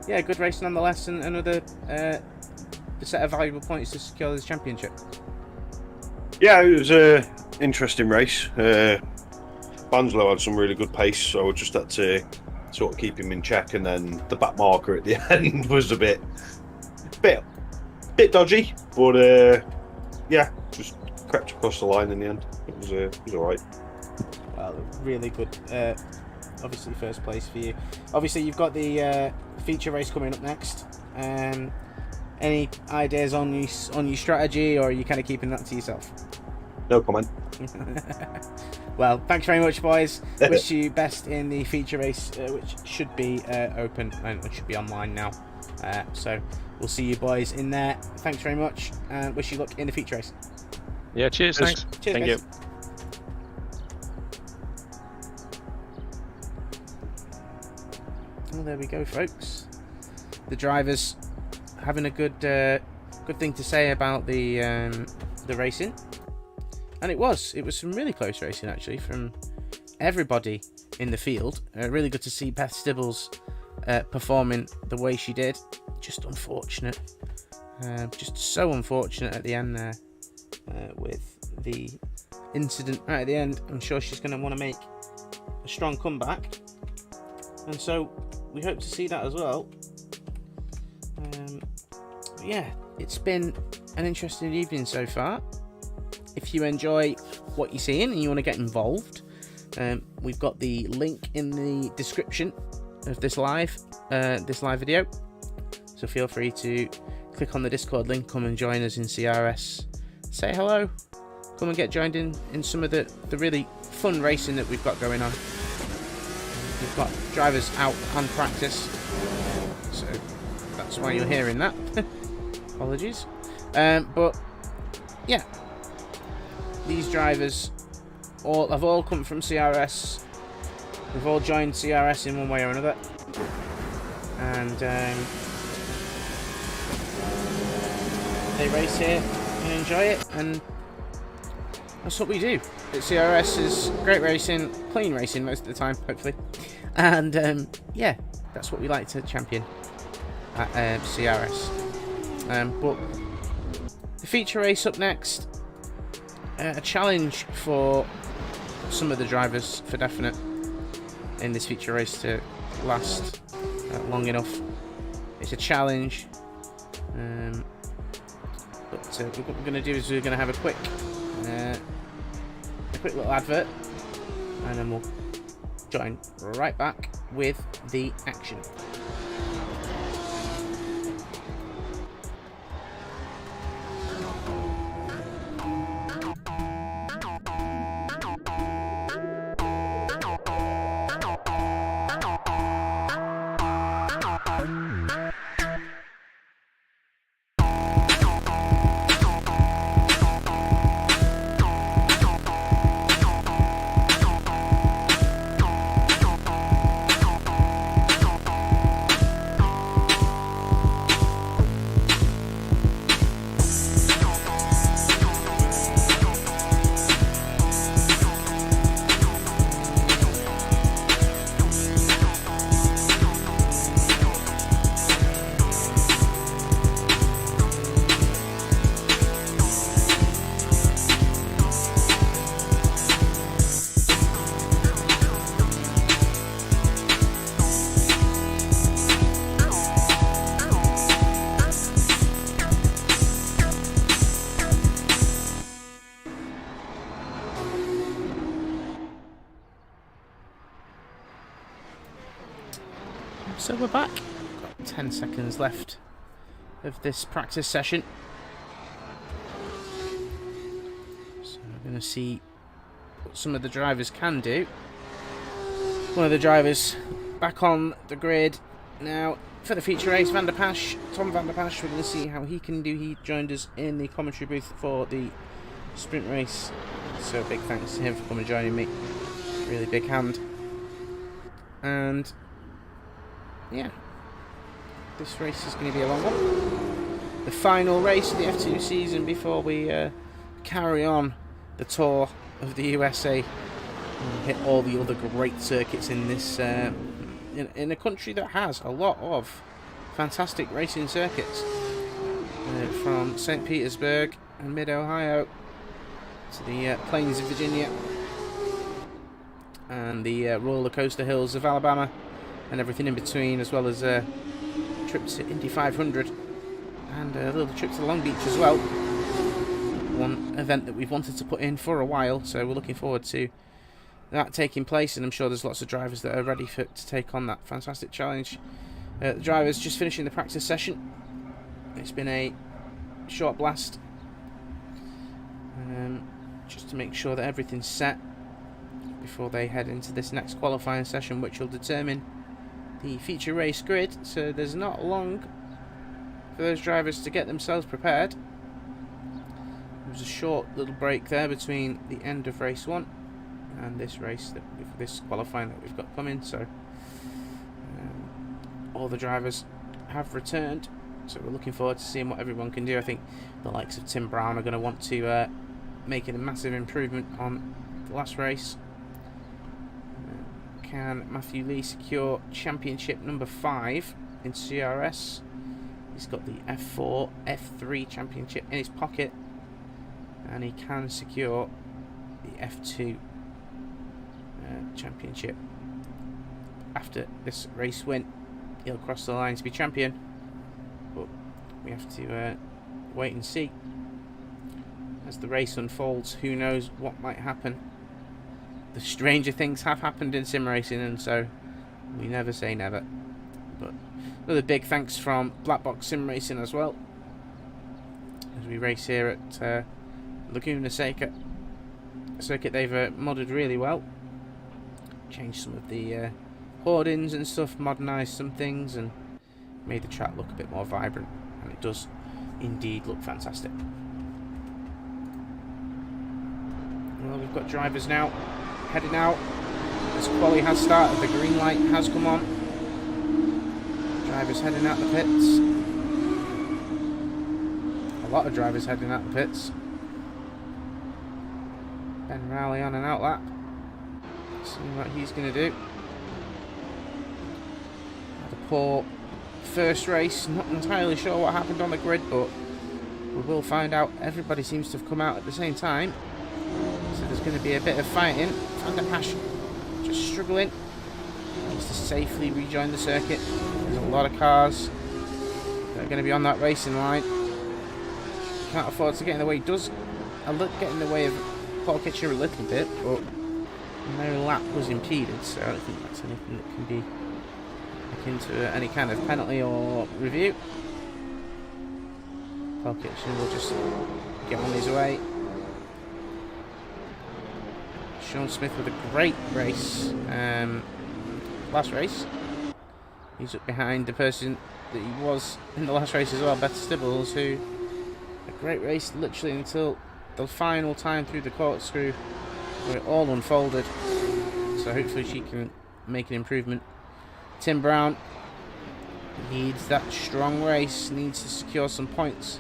yeah, good race nonetheless, and another set of valuable points to secure this championship. Yeah, it was an interesting race. Banzlo had some really good pace, so I just had to sort of keep him in check, and then the back marker at the end was a bit dodgy, but yeah, just crept across the line in the end. It was all right. Well, really good. Obviously, first place for you. Obviously, you've got the feature race coming up next. Any ideas on your strategy, or are you kind of keeping that to yourself? No comment. Well, thanks very much, boys. Wish you best in the feature race, which should be open and should be online now. So we'll see you boys in there. Thanks very much, and wish you luck in the feature race. Yeah, cheers. Thanks. Cheers, Thank guys. you. Well, there we go, folks. The drivers having a good thing to say about the racing, and it was some really close racing actually from everybody in the field. Really good to see Beth Stibbles performing the way she did. Just unfortunate, just so unfortunate at the end there with the incident right at the end. I'm sure she's going to want to make a strong comeback, and so we hope to see that as well. Yeah, it's been an interesting evening so far. If you enjoy what you're seeing and you want to get involved, we've got the link in the description of this live video. So feel free to click on the Discord link, come and join us in CRS. Say hello, come and get joined in some of the really fun racing that we've got going on. We've got drivers out on practice, so that's why you're hearing that. Apologies. But yeah, these drivers have all come from CRS. We've all joined CRS in one way or another, and they race here and enjoy it, and that's what we do at CRS. Is great racing, clean racing most of the time, hopefully, and yeah, that's what we like to champion at CRS. But the feature race up next, a challenge for some of the drivers for definite in this feature race to last long enough. It's a challenge, but what we're going to do is we're going to have a quick little advert, and then we'll join right back with the action. So we're back. Got 10 seconds left of this practice session. So we're going to see what some of the drivers can do. One of the drivers back on the grid now for the feature race, Tom van der Pasch. We're going to see how he can do. He joined us in the commentary booth for the sprint race. So big thanks to him for coming and joining me. Really big hand. And yeah, this race is going to be a long one. The final race of the F2 season before we carry on the tour of the USA and hit all the other great circuits in this in a country that has a lot of fantastic racing circuits, from St. Petersburg and Mid-Ohio to the plains of Virginia and the roller coaster hills of Alabama and everything in between, as well as a trip to Indy 500 and a little trip to Long Beach as well. One event that we've wanted to put in for a while, so we're looking forward to that taking place, and I'm sure there's lots of drivers that are ready to take on that fantastic challenge. The drivers just finishing the practice session. It's been a short blast, just to make sure that everything's set before they head into this next qualifying session, which will determine the feature race grid. So there's not long for those drivers to get themselves prepared. There was a short little break there between the end of race 1 and this race, this qualifying that we've got coming. So all the drivers have returned, so we're looking forward to seeing what everyone can do. I think the likes of Tim Brown are going to want to make it a massive improvement on the last race. Can Matthew Lee secure championship number 5 in CRS? He's got the F4, F3 championship in his pocket, and he can secure the F2 championship. After this race win, he'll cross the line to be champion, but we have to wait and see. As the race unfolds, who knows what might happen. The stranger things have happened in sim racing, and so we never say never. But another big thanks from Black Box Sim Racing as well, as we race here at Laguna Seca, a circuit they've modded really well. Changed some of the hoardings and stuff, modernised some things, and made the track look a bit more vibrant, and it does indeed look fantastic. Well, we've got drivers now heading out. As quali has started, the green light has come on. Drivers heading out the pits. A lot of drivers heading out the pits. Ben Rowley on an out lap. See what he's going to do. Had a poor first race. Not entirely sure what happened on the grid, but we will find out. Everybody seems to have come out at the same time, so there's going to be a bit of fighting. Van der Pasch just struggling. Needs to safely rejoin the circuit. There's a lot of cars that are going to be on that racing line. Can't afford to get in the way. He does get in the way of Paul Kitcher a little bit, but no lap was impeded, so I don't think that's anything that can be akin to any kind of penalty or review. Paul Kitcher will just get on his way. Sean Smith with a great race last race. He's up behind the person that he was in the last race as well, Beth Stibbles, who a great race literally until the final time through the corkscrew where it all unfolded. So hopefully she can make an improvement. Tim Brown needs that strong race, needs to secure some points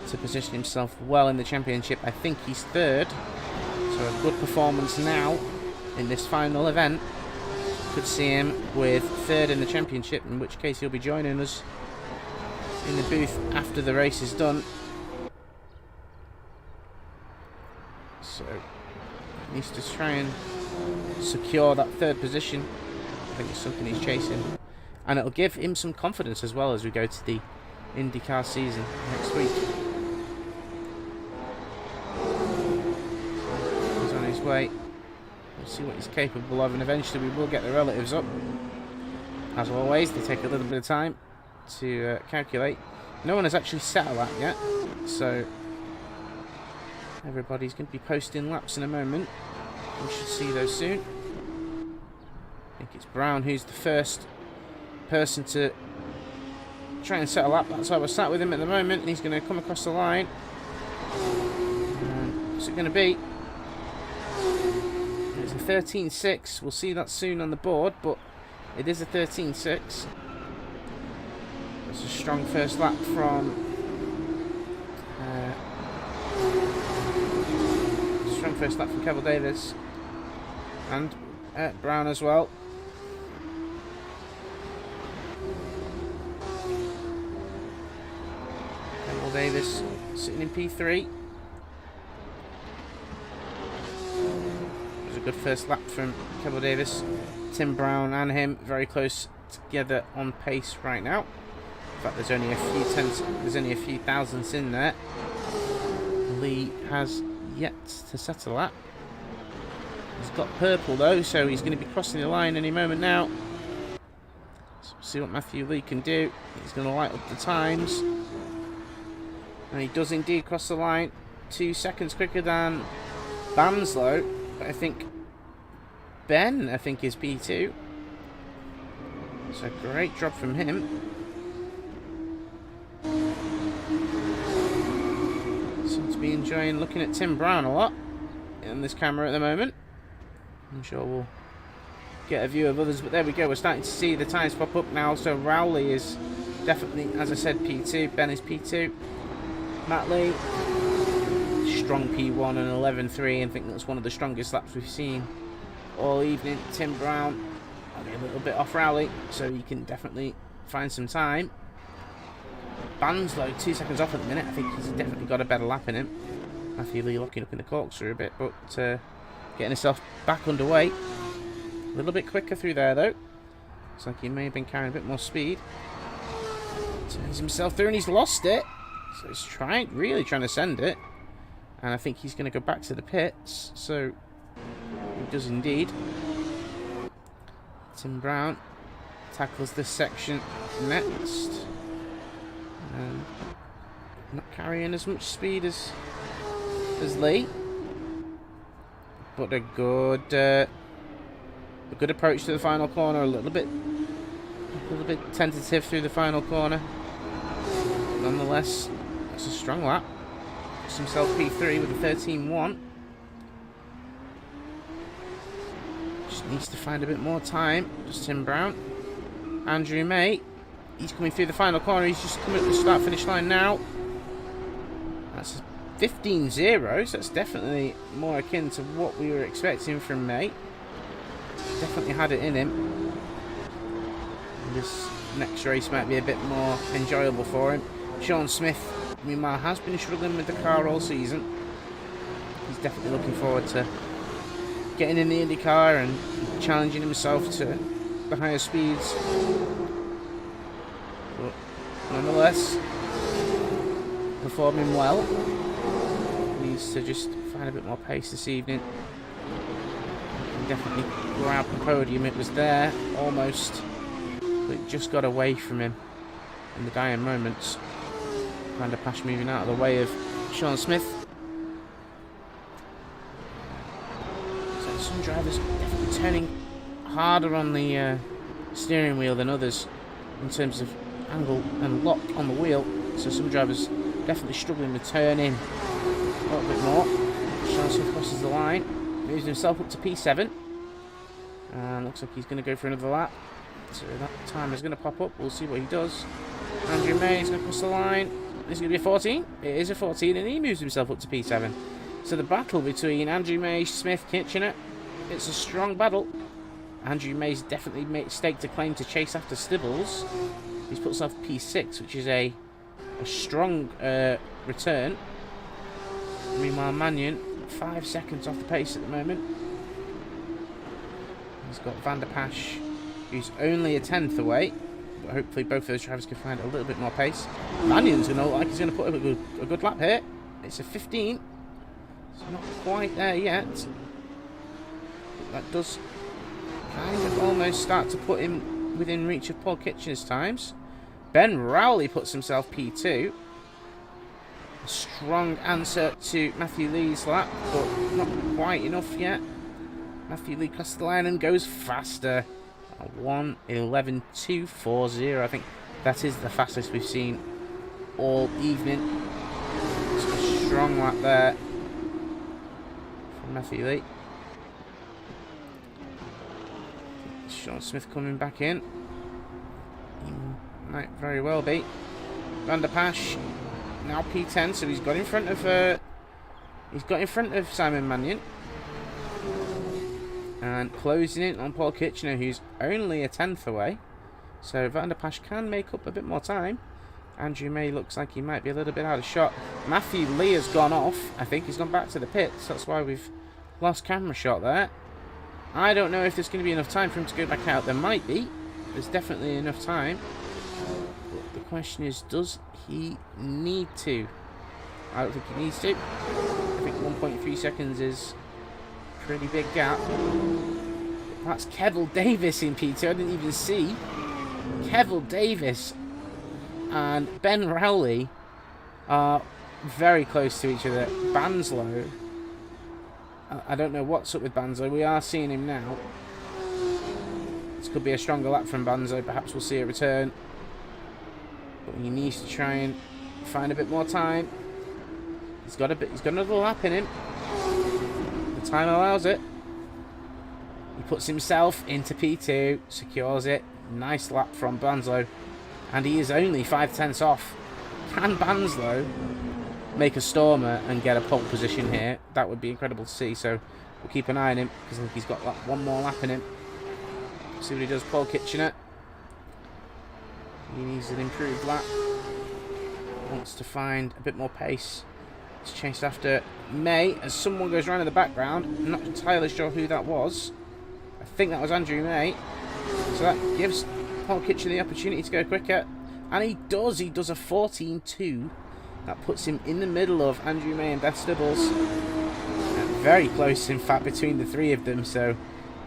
to position himself well in the championship. I think he's third. So a good performance now in this final event could see him with third in the championship, in which case he'll be joining us in the booth after the race is done. So he needs to try and secure that third position. I think it's something he's chasing, and it'll give him some confidence as well as we go to the IndyCar season next week. Way. We'll see what he's capable of, and eventually we will get the relatives up. As always, they take a little bit of time to calculate. No one has actually set a lap yet, so everybody's going to be posting laps in a moment. We should see those soon. I think it's Brown who's the first person to try and set a lap. That's why we're sat with him at the moment, and he's going to come across the line. What's it going to be? It's a 13.6. We'll see that soon on the board, but it is a 13.6. It's a strong first lap from Kevin Davis and Brown as well. Kevin Davis sitting in P3. It was a good first lap from Kevin Davis. Tim Brown and him very close together on pace right now. In fact, there's only a few thousandths in there. Lee has yet to set a lap. He's got purple though, so he's going to be crossing the line any moment now. So we'll see what Matthew Lee can do. He's going to light up the times. And he does indeed cross the line. 2 seconds quicker than Banzlo. But I think Ben, is P2. So great job from him. Seems to be enjoying looking at Tim Brown a lot in this camera at the moment. I'm sure we'll get a view of others, but there we go. We're starting to see the times pop up now. So Rowley is definitely, as I said, P2. Ben is P2. Matt Lee, strong P1 and 11.3. I think that's one of the strongest laps we've seen all evening. Tim Brown, a little bit off Rowley, so you can definitely find some time. Banzlo 2 seconds off at the minute. I think he's definitely got a better lap in him. Matthew Lee locking up in the corkscrew a bit, but getting himself back underway. A little bit quicker through there though. Looks like he may have been carrying a bit more speed. Turns himself through and he's lost it. So he's really trying to send it. And I think he's going to go back to the pits. So he does indeed. Tim Brown tackles this section next. And not carrying as much speed as Lee. But a good approach to the final corner. A little bit tentative through the final corner. Nonetheless, it's a strong lap. Puts himself P3 with a 13.1. Just needs to find a bit more time. Just Tim Brown. Andrew May. He's coming through the final corner. He's just coming up the start-finish line now. That's a 15.0, so that's definitely more akin to what we were expecting from May. Definitely had it in him. And this next race might be a bit more enjoyable for him. Sean Smith, meanwhile, has been struggling with the car all season. He's definitely looking forward to getting in the Indy car and challenging himself to the higher speeds. But nonetheless, performing well. Needs to just find a bit more pace this evening. Can definitely grab the podium. It was there almost, but it just got away from him in the dying moments. Van der Pasch moving out of the way of Sean Smith. So some drivers definitely turning harder on the steering wheel than others in terms of angle and lock on the wheel. So some drivers definitely struggling with turning a little bit more. Sean Smith crosses the line, moves himself up to P7, and looks like he's going to go for another lap. So that time is going to pop up. We'll see what he does. Andrew May is going to cross the line. This is going to be a 14. It is a 14, and he moves himself up to P7. So the battle between Andrew May, Smith, Kitchener, it's a strong battle. Andrew May's definitely staked a claim to chase after Stibbles. He's put himself P6, which is a strong return. Meanwhile, Mannion, 5 seconds off the pace at the moment. He's got Van der Pasch, who's only a 10th away. But hopefully both of those drivers can find a little bit more pace. Mannion's going to look like he's going to put up a good lap here. It's a 15. It's not quite there yet. That does kind of almost start to put him within reach of Paul Kitchener's times. Ben Rowley puts himself P2. A strong answer to Matthew Lee's lap, but not quite enough yet. Matthew Lee crosses the line and goes faster. 1:11.240. I think that is the fastest we've seen all evening. Just a strong lap there from Matthew Lee. Sean Smith coming back in. He might very well be. Van der Pasch now P10, so he's got in front of Simon Mannion. And closing in on Paul Kitchener, who's only a tenth away. So Van der Pasch can make up a bit more time. Andrew May looks like he might be a little bit out of shot. Matthew Lee has gone off. I think he's gone back to the pits. That's why we've lost camera shot there. I don't know if there's going to be enough time for him to go back out. There might be. There's definitely enough time. But the question is, does he need to? I don't think he needs to. I think 1.3 seconds is a pretty big gap. That's Kevil Davis in P2. I didn't even see. Kevil Davis and Ben Rowley are very close to each other. Banzlo, I don't know what's up with Banzlo. We are seeing him now. This could be a stronger lap from Banzlo. Perhaps we'll see a return. But he needs to try and find a bit more time. He's got another lap in him. The time allows it. He puts himself into P2, secures it. Nice lap from Banzlo. And he is only 5/10 off. Can Banzlo make a stormer and get a pole position here? That would be incredible to see. So we'll keep an eye on him, because I think he's got one more lap in him. See what he does. Paul Kitchener. He needs an improved lap. Wants to find a bit more pace. He's chased after May as someone goes round in the background. I'm not entirely sure who that was. I think that was Andrew May. So that gives Paul Kitchener the opportunity to go quicker. And he does. He does a 14.2. That puts him in the middle of Andrew May and Beth Stibbles. Very close, in fact, between the three of them. So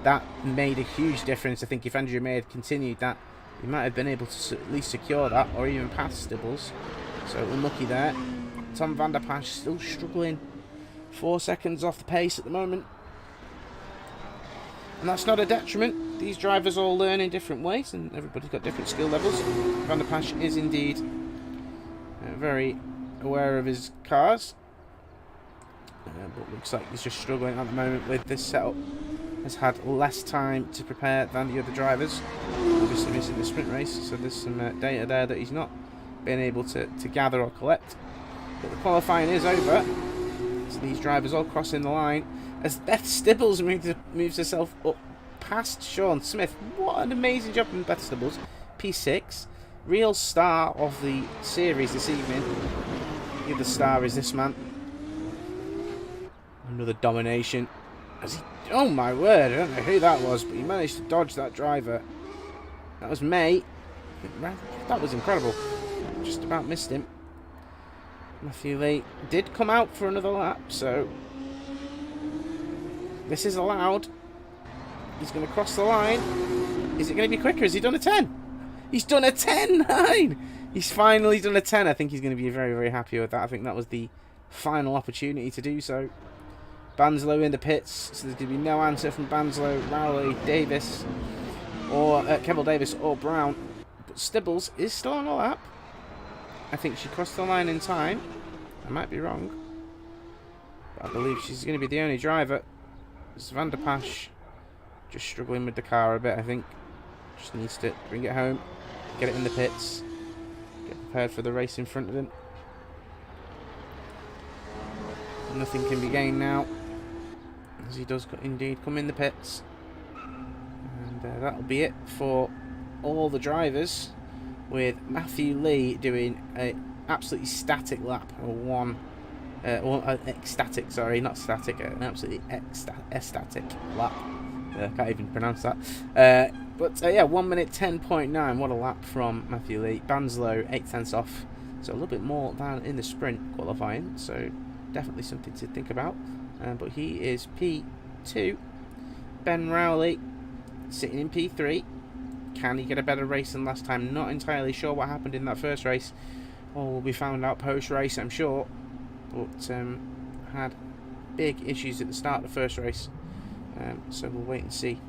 that made a huge difference. I think if Andrew May had continued that, he might have been able to at least secure that, or even pass Stibbles. So unlucky there. Tom Van der Pasch still struggling. 4 seconds off the pace at the moment. And that's not a detriment. These drivers all learn in different ways, and everybody's got different skill levels. Van der Pasch is indeed very aware of his cars. But looks like he's just struggling at the moment with this setup. Has had less time to prepare than the other drivers. Obviously missing the sprint race, so there's some data there that he's not been able to gather or collect. But the qualifying is over. So these drivers all crossing the line. As Beth Stibbles moves herself up past Sean Smith. What an amazing job from Beth Stibbles. P6. Real star of the series this evening. The other star is this man. Another domination. As he, oh my word, I don't know who that was, but he managed to dodge that driver. That was May. That was incredible. Just about missed him. Matthew Lee did come out for another lap, so this is allowed. He's going to cross the line. Is it going to be quicker? Has he done a 10? He's done a 10.9. He's finally done a 10. I think he's going to be very, very happy with that. I think that was the final opportunity to do so. Banzlo in the pits, so there's going to be no answer from Banzlo, Rowley, Davis, or Kevil Davis or Brown. But Stibbles is still on a lap. I think she crossed the line in time. I might be wrong, but I believe she's going to be the only driver. It's Van der Pasch just struggling with the car a bit, I think. Just needs to bring it home, get it in the pits, get prepared for the race in front of him. Nothing can be gained now, as he does indeed come in the pits. And that'll be it for all the drivers, with Matthew Lee doing an absolutely static lap, ecstatic, sorry, not static, an absolutely ecstatic lap. I can't even pronounce that. But yeah, 1 minute 10.9. What a lap from Matthew Lee. Banzlo 8/10 off, so a little bit more than in the sprint qualifying. So definitely something to think about. But he is P2. Ben Rowley sitting in P3. Can he get a better race than last time? Not entirely sure what happened in that first race. Or will be found out post-race, I'm sure. But had big issues at the start of the first race. So we'll wait and see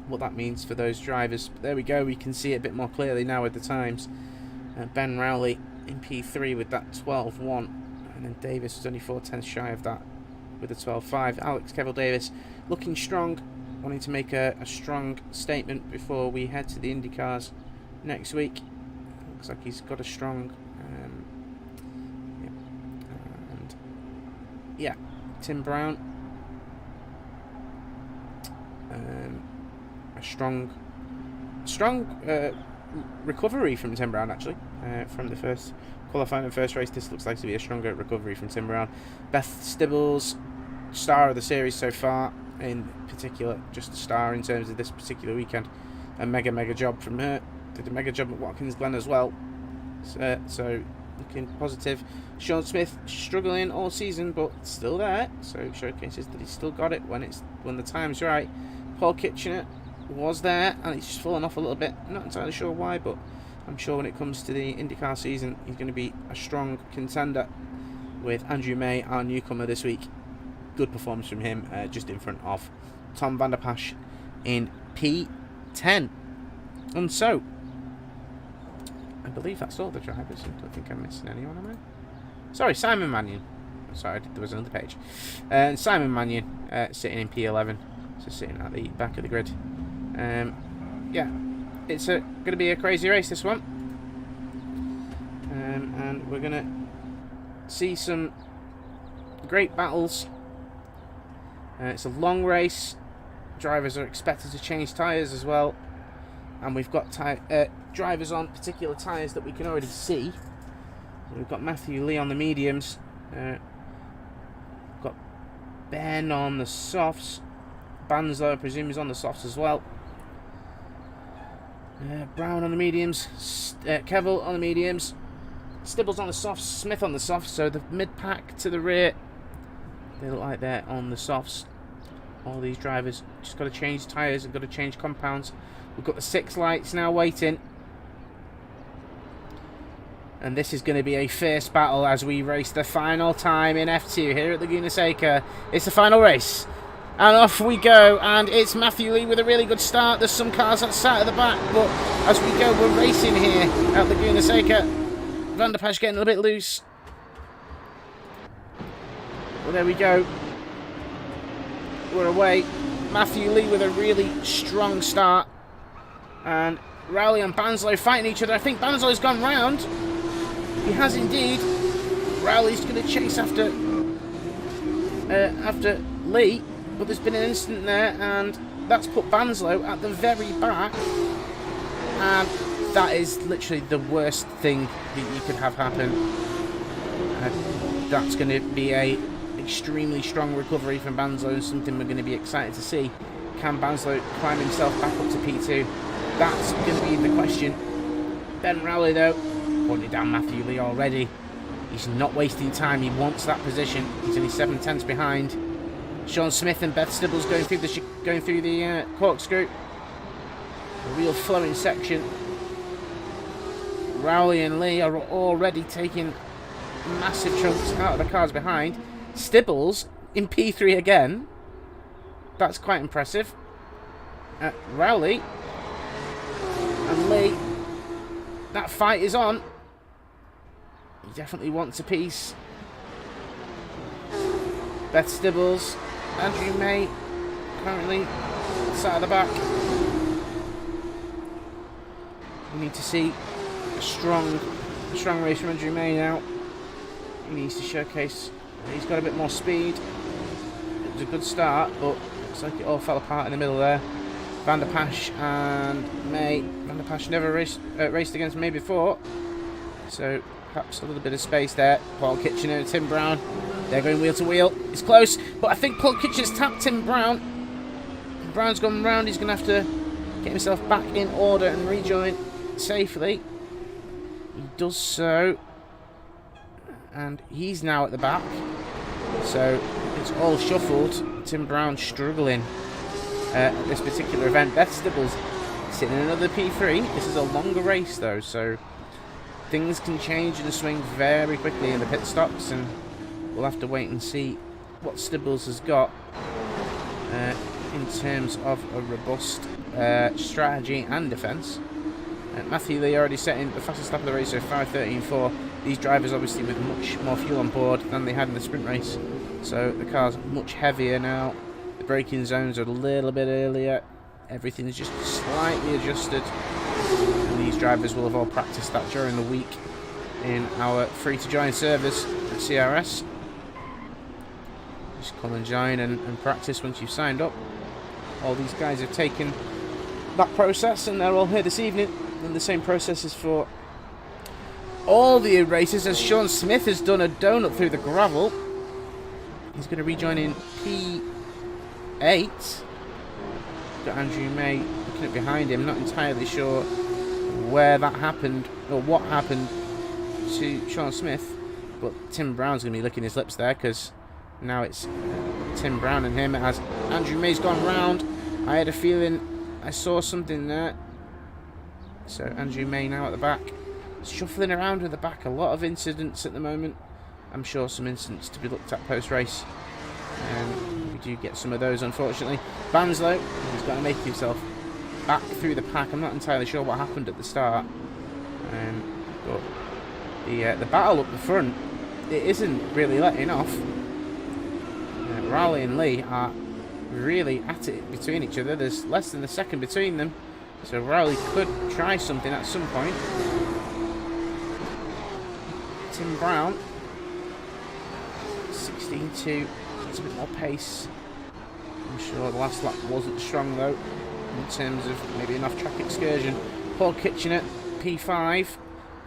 what that means for those drivers. But there we go, we can see it a bit more clearly now with the times. Ben Rowley in P3 with that 12.1, and then Davis was only 4/10 shy of that with a 12.5. Alex Kevil Davis looking strong, wanting to make a strong statement before we head to the Indy cars next week. Looks like he's got a strong Tim Brown, a strong recovery from Tim Brown, actually, from the first qualifying and first race. This looks like to be a stronger recovery from Tim Brown. Beth Stibbles, star of the series so far, in particular, just a star in terms of this particular weekend. A mega job from her. Did a mega job at Watkins Glen as well. So looking positive. Sean Smith struggling all season, but still there. So showcases that he's still got it when the time's right. Paul Kitchener was there, and he's just fallen off a little bit. Not entirely sure why, but I'm sure when it comes to the IndyCar season, he's going to be a strong contender with Andrew May, our newcomer this week. Good performance from him, just in front of Tom van der Pasch in P10. And so, I believe that's all the drivers. I don't think I'm missing anyone, am I? Sorry, Simon Mannion. Sorry, there was another page. Simon Mannion sitting in P11, so sitting at the back of the grid. Yeah, it's going to be a crazy race, this one. And we're going to see some great battles. It's a long race. Drivers are expected to change tyres as well. And we've got drivers on particular tyres that we can already see. We've got Matthew Lee on the mediums. Got Ben on the softs. Banzlo, I presume, is on the softs as well. Brown on the mediums. Kevil on the mediums. Stibbles on the softs. Smith on the softs. So the mid-pack to the rear, they look like they're on the softs. All these drivers just got to change tyres and got to change compounds. We've got the 6 lights now waiting. And this is going to be a fierce battle as we race the final time in F2 here at Laguna Seca. It's the final race. And off we go. And it's Matthew Lee with a really good start. There's some cars outside at the back. But as we go, we're racing here at Laguna Seca. Van der Pasch getting a little bit loose. Well, there we go. We're away. Matthew Lee with a really strong start. And Rowley and Banzlo fighting each other. I think Banzlo's gone round. He has indeed. Rowley's going to chase after Lee, but there's been an incident there, and that's put Banzlo at the very back. And that is literally the worst thing that you could have happen. That's going to be a extremely strong recovery from Banzlo, and something we're going to be excited to see. Can Banzlo climb himself back up to P2? That's going to be the question. Ben Rowley, though, pointed down Matthew Lee already. He's not wasting time. He wants that position. He's only 7/10 behind. Sean Smith and Beth Stibbles going through the corkscrew. A real flowing section. Rowley and Lee are already taking massive chunks out of the cars behind. Stibbles in P3 again. That's quite impressive. Rowley and Lee. That fight is on. He definitely wants a piece. Beth Stibbles, Andrew May, currently sat at the back. We need to see a strong race from Andrew May now. He needs to showcase. He's got a bit more speed. It was a good start, but looks like it all fell apart in the middle there. Van der Pasch and May. Van der Pasch never raced against May before, so perhaps a little bit of space there. Paul Kitchener and Tim Brown. They're going wheel to wheel. It's close, but I think Paul Kitchener's tapped Tim Brown. Brown's gone round. He's going to have to get himself back in order and rejoin safely. He does so, and he's now at the back. So it's all shuffled. Tim Brown struggling at this particular event. Beth Stibbles racing in another P3. This is a longer race though, so things can change and swing very quickly in the pit stops, and we'll have to wait and see what Stibbles has got in terms of a robust strategy and defence. Matthew Lee already setting the fastest lap of the race, so 5:13.4. These drivers obviously with much more fuel on board than they had in the sprint race, so the car's much heavier now. The braking zones are a little bit earlier. Everything's just slightly adjusted, and these drivers will have all practiced that during the week in our free to join service at CRS. Just come and join and practice once you've signed up. All these guys have taken that process and they're all here this evening, and the same process is for all the races, as Sean Smith has done a donut through the gravel. He's going to rejoin in P8. Got Andrew May looking up behind him, not entirely sure where that happened or what happened to Sean Smith, but Tim Brown's going to be licking his lips there, because now it's Tim Brown and him as Andrew May's gone round. I had a feeling I saw something there. So Andrew May now at the back, shuffling around with the back. A lot of incidents at the moment. I'm sure some incidents to be looked at post-race. We do get some of those, unfortunately. Banzlo, he's got to make himself back through the pack. I'm not entirely sure what happened at the start. But the battle up the front, it isn't really letting off. Rowley and Lee are really at it between each other. There's less than a second between them, so Rowley could try something at some point. Tim Brown, 16.2, needs a bit more pace. I'm sure the last lap wasn't strong though, in terms of maybe an off-track excursion. Paul Kitchener, P5,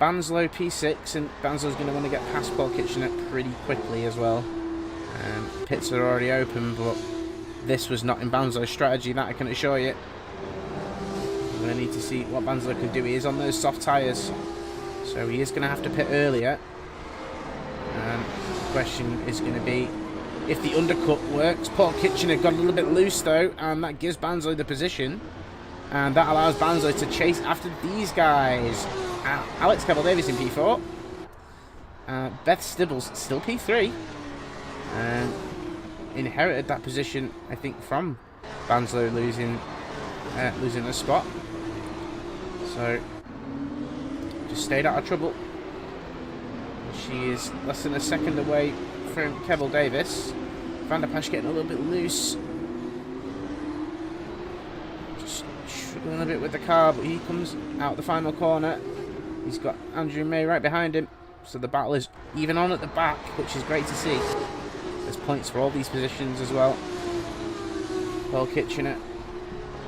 Banzlo, P6, and Banzlo's going to want to get past Paul Kitchener pretty quickly as well. Pits are already open, but this was not in Banzlo's strategy, that I can assure you. We're going to need to see what Banzlo can do. He is on those soft tyres, so he is going to have to pit earlier. The question is going to be if the undercut works. Paul Kitchener got a little bit loose though, and that gives Banzlo the position, and that allows Banzlo to chase after these guys. Alex Campbell-Davis in P4, Beth Stibbles still P3, inherited that position I think from Banzlo losing a spot, so just stayed out of trouble. She is less than a second away from Campbell-Davis. Van der Pasch getting a little bit loose, just struggling a bit with the car, but he comes out the final corner. He's got Andrew May right behind him, so the battle is even on at the back, which is great to see. There's points for all these positions as well. Paul Kitchener,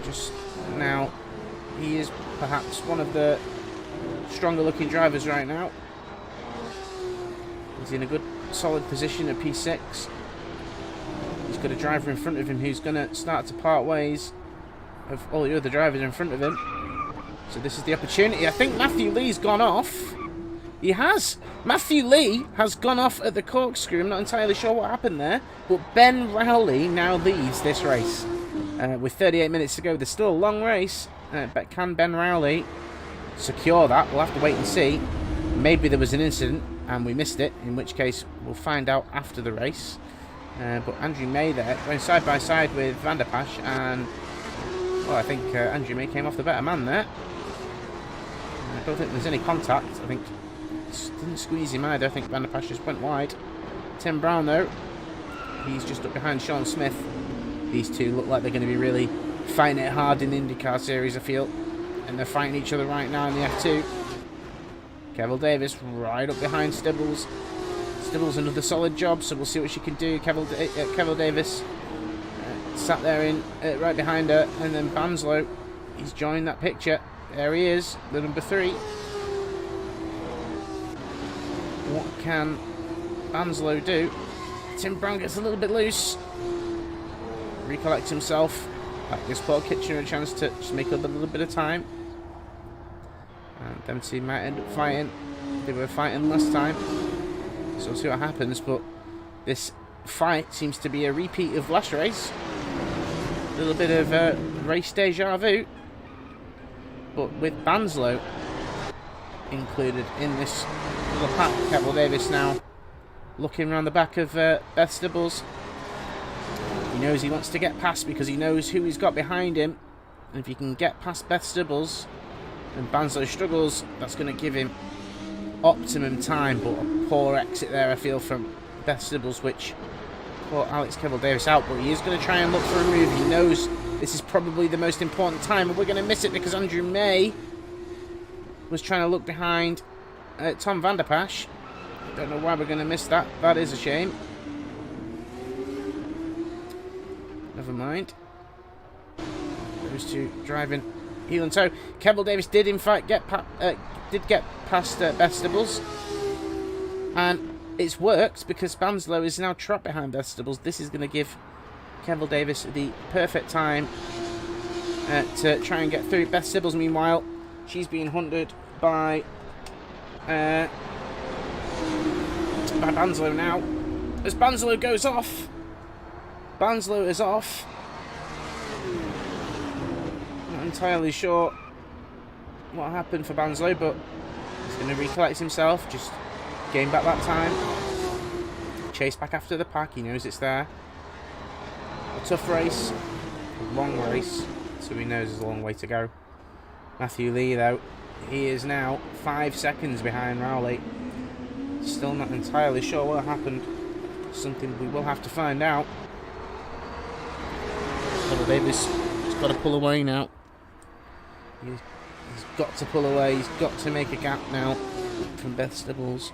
just now, he is perhaps one of the stronger looking drivers right now. He's in a good solid position at P6. He's got a driver in front of him who's going to start to part ways of all the other drivers in front of him. So this is the opportunity. I think Matthew Lee's gone off. He has. Matthew Lee has gone off at the corkscrew. I'm not entirely sure what happened there. But Ben Rowley now leads this race. With 38 minutes to go. There's still a long race. But can Ben Rowley secure that? We'll have to wait and see. Maybe there was an incident and we missed it, in which case we'll find out after the race. But Andrew May there, going side by side with Van der Pasch, and well, I think Andrew May came off the better man there. I don't think there's any contact. I think didn't squeeze him either. I think Van der Pasch just went wide. Tim Brown though, he's just up behind Sean Smith. These two look like they're going to be really fighting it hard in the IndyCar series, I feel, and they're fighting each other right now in the F2. Campbell-Davis right up behind Stibbles. Stibbles another solid job, so we'll see what she can do. Campbell-Davis sat there in right behind her, and then Banzlo, he's joined that picture. There he is, the number 3. What can Banzlo do? Tim Brown gets a little bit loose. Recollects himself. That gives Paul Kitchener a chance to just make up a little bit of time. And them two might end up fighting. They were fighting last time, so we'll see what happens. But this fight seems to be a repeat of last race. A little bit of race deja vu. but with Banzlo included in this little pack, Kevin Davis now looking around the back of Beth Stibbles. He knows he wants to get past because he knows who he's got behind him. And if he can get past Beth Stibbles and Banzlo struggles, that's going to give him optimum time. But a poor exit there, I feel, from Beth Stibbles, which caught Alex Kevin Davis out. But he is going to try and look for a move. He knows this is probably the most important time, and we're going to miss it because Andrew May was trying to look behind Tom van der Pasch. Don't know why we're going to miss that. That is a shame. Never mind. Those two driving heel and toe. Kevin Davis did in fact get past Beth Stibbles, and it's worked because Banzlo is now trapped behind Beth Stibbles. This is going to give Kevin Davis the perfect time to try and get through. Beth Stibbles, meanwhile, she's being hunted by Banzlo now. As Banzlo goes off, Banzlo is off. Not entirely sure what happened for Banzlo, but he's going to recollect himself, just gain back that time. Chase back after the pack, he knows it's there. A tough race, a long race, so he knows there's a long way to go. Matthew Lee, though, he is now 5 seconds behind Rowley. Still not entirely sure what happened. Something we will have to find out. Kevin Davis has got to pull away now. He's got to pull away. He's got to make a gap now from Beth Stibbles.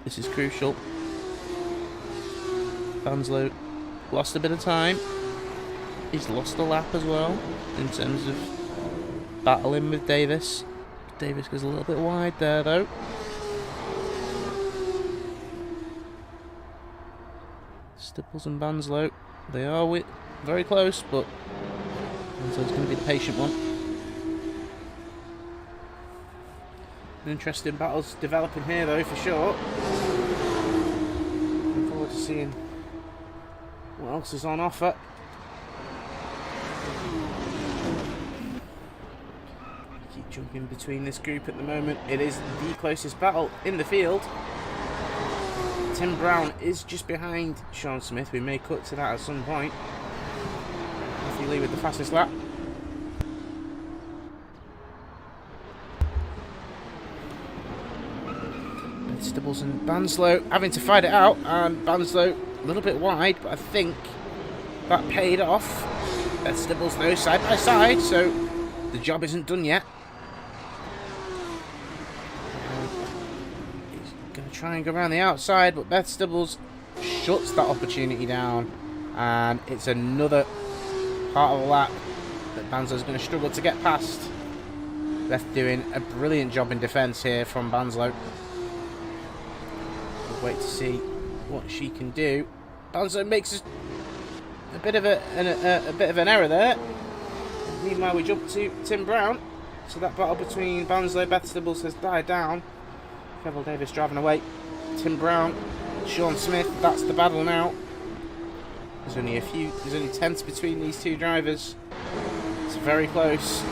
This is crucial. Banzlo lost a bit of time. He's lost a lap as well in terms of battling with Davis. Davis goes a little bit wide there though. Stibbles and Banzlo, they are very close, but Banzlo's going to be the patient one. An interesting battle's developing here though, for sure. Looking forward to seeing what else is on offer. Keep jumping between this group at the moment. It is the closest battle in the field. Tim Brown is just behind Sean Smith. We may cut to that at some point. Matthew Lee with the fastest lap. Stibbles and Banzlo having to fight it out, and Banzlo a little bit wide, but I think that paid off. Beth Stibbles though side by side, so the job isn't done yet. He's going to try and go around the outside, but Beth Stibbles shuts that opportunity down, and it's another part of a lap that Banzlo's going to struggle to get past. Beth doing a brilliant job in defence here from Banzlo. Wait to see what she can do. Banzlo makes a bit of an error there. Meanwhile, we jump to Tim Brown. So that battle between Banzlo and Beth Stibbles has died down. Kevin Davis driving away. Tim Brown, Sean Smith. That's the battle now. There's only tenths between these two drivers. It's very close.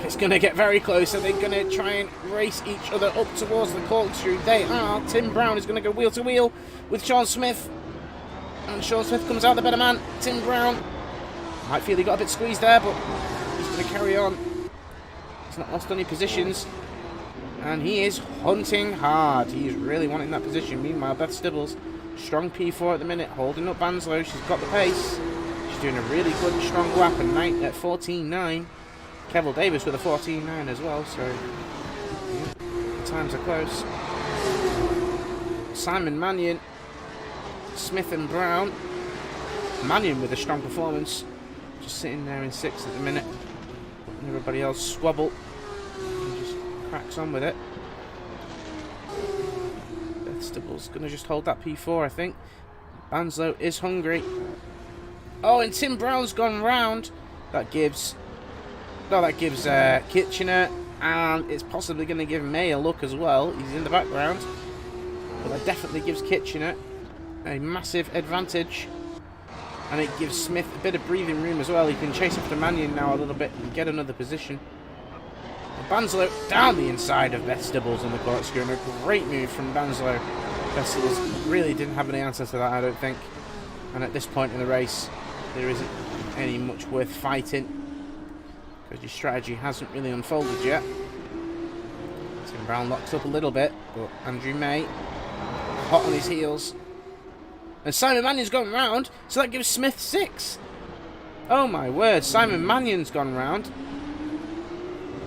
It's going to get very close. Are they going to try and race each other up towards the corkscrew? They are. Tim Brown is going to go wheel to wheel with Sean Smith. And Sean Smith comes out the better man. Tim Brown might feel he got a bit squeezed there, but he's going to carry on. He's not lost any positions. And he is hunting hard. He is really wanting that position. Meanwhile, Beth Stibbles, strong P4 at the minute, holding up Banzlo. She's got the pace. She's doing a really good, strong lap at 14.9. Kevin Davis with a 14.9 as well, so yeah, the times are close. Simon Mannion, Smith and Brown. Mannion with a strong performance, just sitting there in 6th at the minute. And everybody else squabble and just cracks on with it. Beth Stibbles going to just hold that P4, I think. Banzlo is hungry. Oh, and Tim Brown's gone round. That gives Kitchener, and it's possibly going to give May a look as well. He's in the background, but that definitely gives Kitchener a massive advantage. And it gives Smith a bit of breathing room as well. He can chase after Mannion now a little bit and get another position. Banzlo down the inside of Beth Stibbles in the corkscrew. And a great move from Banzlo. Beth Stibbles really didn't have any answer to that, I don't think. And at this point in the race, there isn't any much worth fighting, because your strategy hasn't really unfolded yet. Tim Brown locks up a little bit, but Andrew May hot on his heels. And Simon Mannion's gone round, so that gives Smith 6. Oh my word, Simon Mannion's gone round.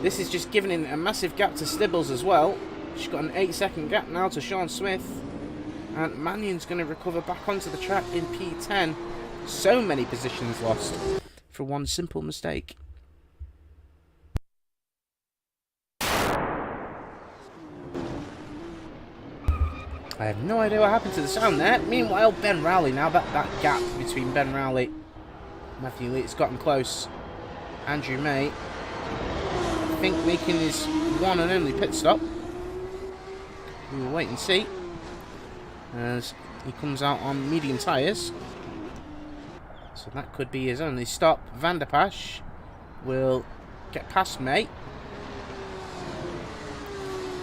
This is just giving him a massive gap to Stibbles as well. She's got an 8-second gap now to Sean Smith. And Mannion's going to recover back onto the track in P10. So many positions lost for one simple mistake. I have no idea what happened to the sound there. Meanwhile, Ben Rowley, now that gap between Ben Rowley and Matthew Lee, it's gotten close. Andrew May, I think, making his one and only pit stop. We will wait and see as he comes out on medium tyres. So that could be his only stop. Van der Pasch will get past May.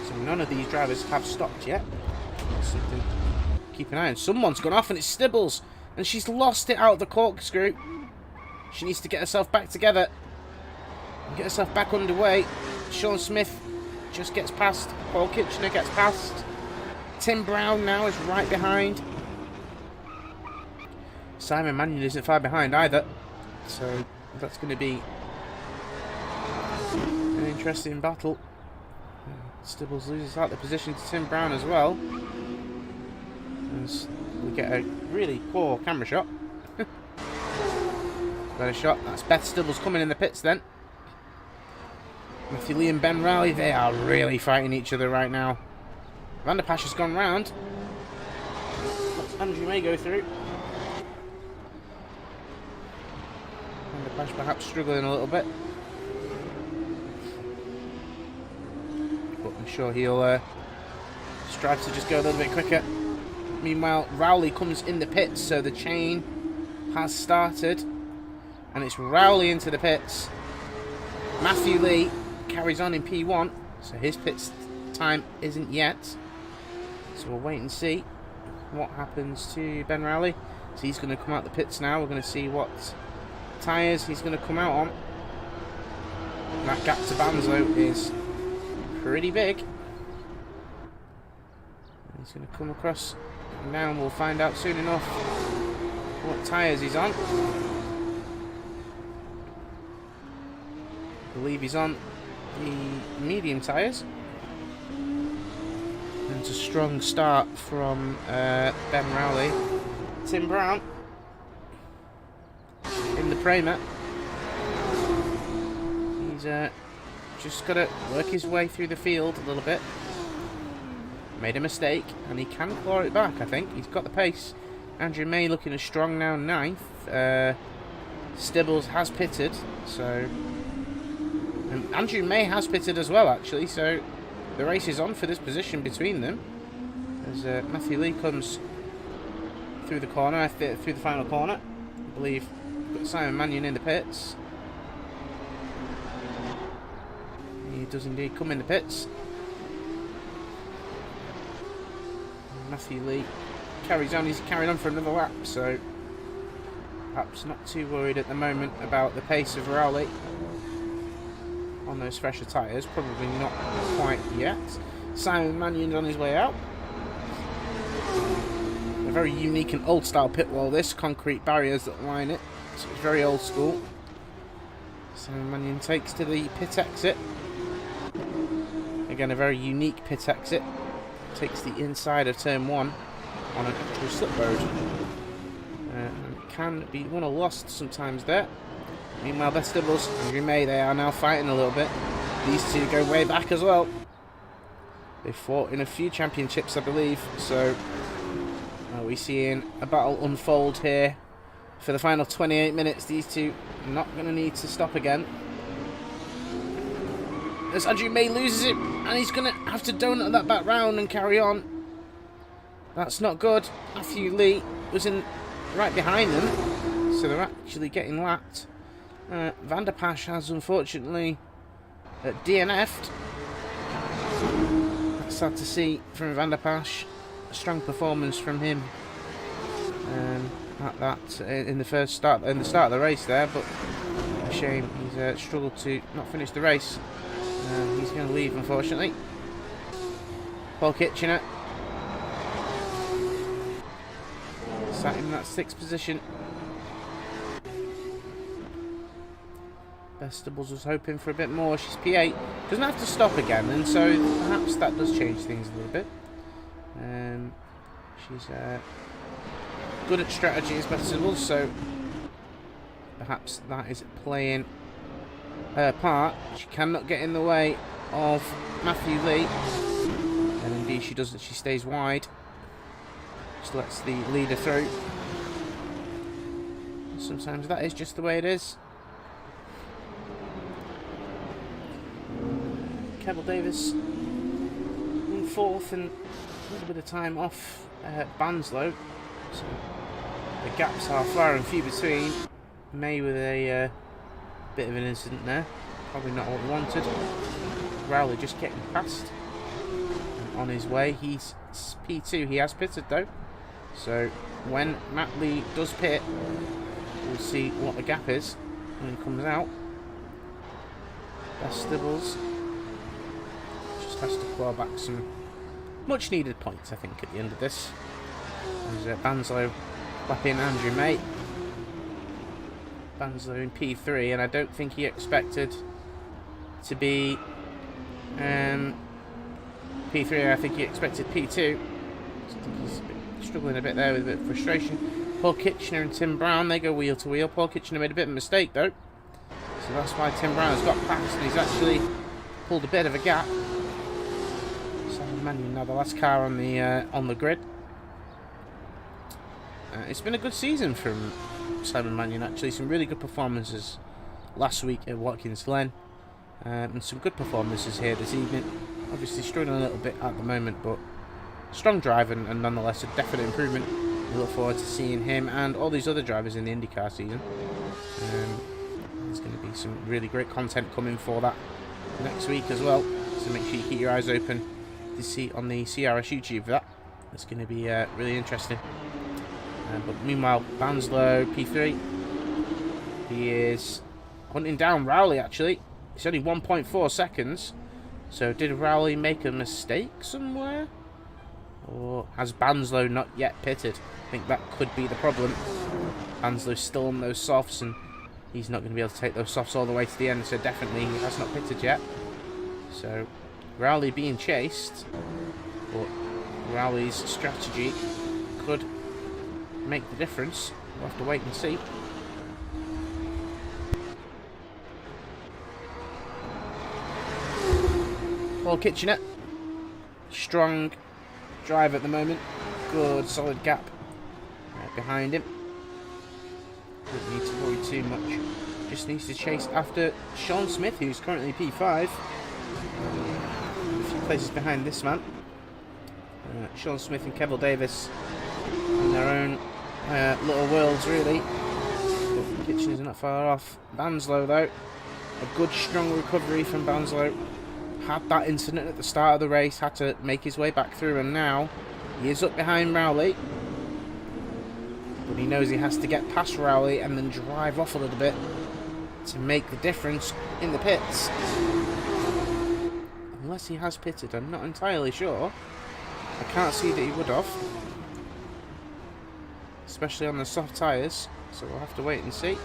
So none of these drivers have stopped yet. Something keep an eye on. Someone's gone off and it's Stibbles, and she's lost it out of the corkscrew. She needs to get herself back together and get herself back underway. Sean Smith just gets past. Paul Kitchener gets past. Tim Brown now is right behind. Simon Mannion isn't far behind either, so that's going to be an interesting battle. Stibbles loses out the position to Tim Brown as well. As we get a really poor camera shot. Better shot. That's Beth Stibbles coming in the pits then. Matthew Lee and Ben Rowley, they are really fighting each other right now. Van der Pasch has gone round. Let's Andrew May go through. Van der Pasch perhaps struggling a little bit. But I'm sure he'll strive to just go a little bit quicker. Meanwhile, Rowley comes in the pits, so the chain has started. And it's Rowley into the pits. Matthew Lee carries on in P1, so his pits time isn't yet. So we'll wait and see what happens to Ben Rowley. So he's going to come out the pits now. We're going to see what tyres he's going to come out on. That gap to Banzlo is pretty big. He's going to come across now, and we'll find out soon enough what tyres he's on. I believe he's on the medium tyres. And it's a strong start from Ben Rowley. Tim Brown in the Prema. He's just got to work his way through the field a little bit. Made a mistake, and he can claw it back, I think. He's got the pace. Andrew May looking as strong now, 9th. Stibbles has pitted, so... And Andrew May has pitted as well, actually, so the race is on for this position between them. As Matthew Lee comes through the corner, through the final corner. I believe we've got Simon Mannion in the pits. He does indeed come in the pits. Matthew Lee carries on. He's carried on for another lap, so perhaps not too worried at the moment about the pace of Rowley on those fresher tyres. Probably not quite yet. Simon Mannion's on his way out. A very unique and old style pit wall, this. Concrete barriers that line it, so it's very old school. Simon Mannion takes to the pit exit. Again, a very unique pit exit. Takes the inside of turn 1 on an actual slip road. It can be won or lost sometimes there. Meanwhile, Beth Stibbles and Andrew May, they are now fighting a little bit. These two go way back as well. They fought in a few championships, I believe. So we're seeing a battle unfold here for the final 28 minutes. These two not going to need to stop again. As Andrew May loses it, and he's going to have to donut that back round and carry on. That's not good. Matthew Lee was in right behind them, so they're actually getting lapped. Van der Pasch has unfortunately DNF'd. That's sad to see from Van der Pasch. A strong performance from him at that in the start of the race there, but a shame he's struggled to not finish the race. He's going to leave, unfortunately. Paul Kitchener sat in that 6th position. Vegetables was hoping for a bit more. She's P8. Doesn't have to stop again, and so perhaps that does change things a little bit. She's good at strategy as Vegetables, so perhaps that is playing her part. She cannot get in the way of Matthew Lee, and indeed she doesn't. She stays wide. Just lets the leader through. Sometimes that is just the way it is. Kevin Davis in 4th and a little bit of time off Banzlo. So the gaps are far and few between. May with a bit of an incident there. Probably not what we wanted. Rowley just getting past. And on his way. He's P2. He has pitted though. So when Matt Lee does pit, we'll see what the gap is when he comes out. Vegetables just has to claw back some much needed points, I think, at the end of this. There's Banzlo lapping Andrew May. Banzlo in P3, and I don't think he expected to be P3. I think he expected P2. I think he's struggling a bit there with a bit of frustration. Paul Kitchener and Tim Brown, they go wheel to wheel. Paul Kitchener made a bit of a mistake though, so that's why Tim Brown has got past, and he's actually pulled a bit of a gap. Simon Mannion now the last car on the grid. It's been a good season from Simon Mannion, actually. Some really good performances last week at Watkins Glen, and some good performances here this evening. Obviously struggling a little bit at the moment, but strong drive and nonetheless a definite improvement. We look forward to seeing him and all these other drivers in the IndyCar season. There's going to be some really great content coming for that next week as well, so make sure you keep your eyes open to see on the CRS YouTube for that. It's going to be really interesting. But meanwhile, Banzlo P3, he is hunting down Rowley. Actually, it's only 1.4 seconds. So did Rowley make a mistake somewhere, or has Banzlo not yet pitted? I think that could be the problem. Banzlo's still on those softs, and he's not going to be able to take those softs all the way to the end. So definitely he has not pitted yet. So Rowley being chased, but Rowley's strategy could make the difference. We'll have to wait and see. Paul Kitchener, strong drive at the moment, good solid gap behind him. Doesn't need to worry too much, just needs to chase after Sean Smith, who's currently P5, a few places behind this man. Sean Smith and Kevin Davis in their own little worlds, really. But Kitchener's not far off. Banzlo though, a good strong recovery from Banzlo. Had that incident at the start of the race, had to make his way back through, and now he is up behind Rowley. But he knows he has to get past Rowley and then drive off a little bit to make the difference in the pits. Unless he has pitted, I'm not entirely sure. I can't see that he would have, especially on the soft tyres, so we'll have to wait and see.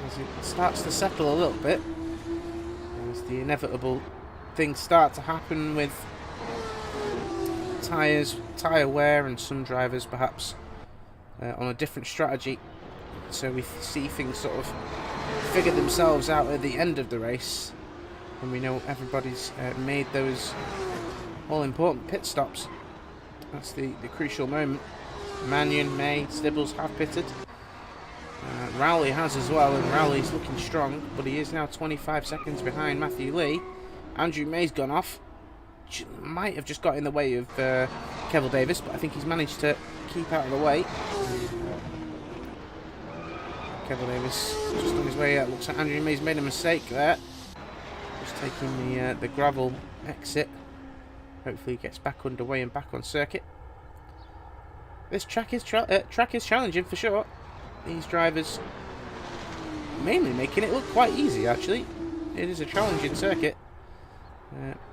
As it starts to settle a little bit, as the inevitable things start to happen with tyre wear, and some drivers perhaps on a different strategy, so we see things sort of figure themselves out at the end of the race, and we know everybody's made those all-important pit stops. That's the crucial moment. Mannion, May, Stibbles have pitted. Rowley has as well, and Rowley's looking strong, but he is now 25 seconds behind Matthew Lee. Andrew May's gone off. Might have just got in the way of Kevin Davis, but I think he's managed to keep out of the way. Kevin Davis just on his way out. Looks like Andrew May's made a mistake there. Just taking the gravel exit. Hopefully he gets back underway and back on circuit. This track is challenging for sure. These drivers mainly making it look quite easy, actually. It is a challenging circuit.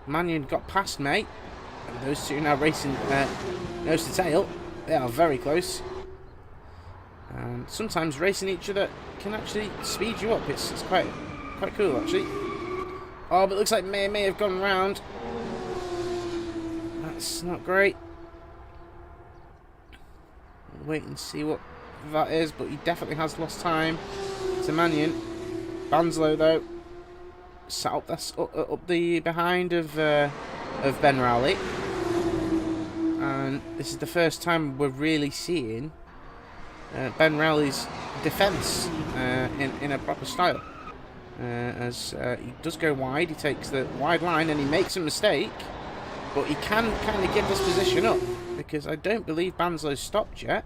Mannion got past May, and those two now racing nose to tail. They are very close. And sometimes racing each other can actually speed you up. It's quite cool, actually. Oh, but it looks like May have gone round. That's not great. Wait and see what that is, but he definitely has lost time to Mannion. Banzlo, though, sat up the behind of Ben Rowley, and this is the first time we're really seeing Ben Rowley's defence in a proper style. As he does go wide, he takes the wide line and he makes a mistake, but he can kind of give this position up because I don't believe Banzlo's stopped yet.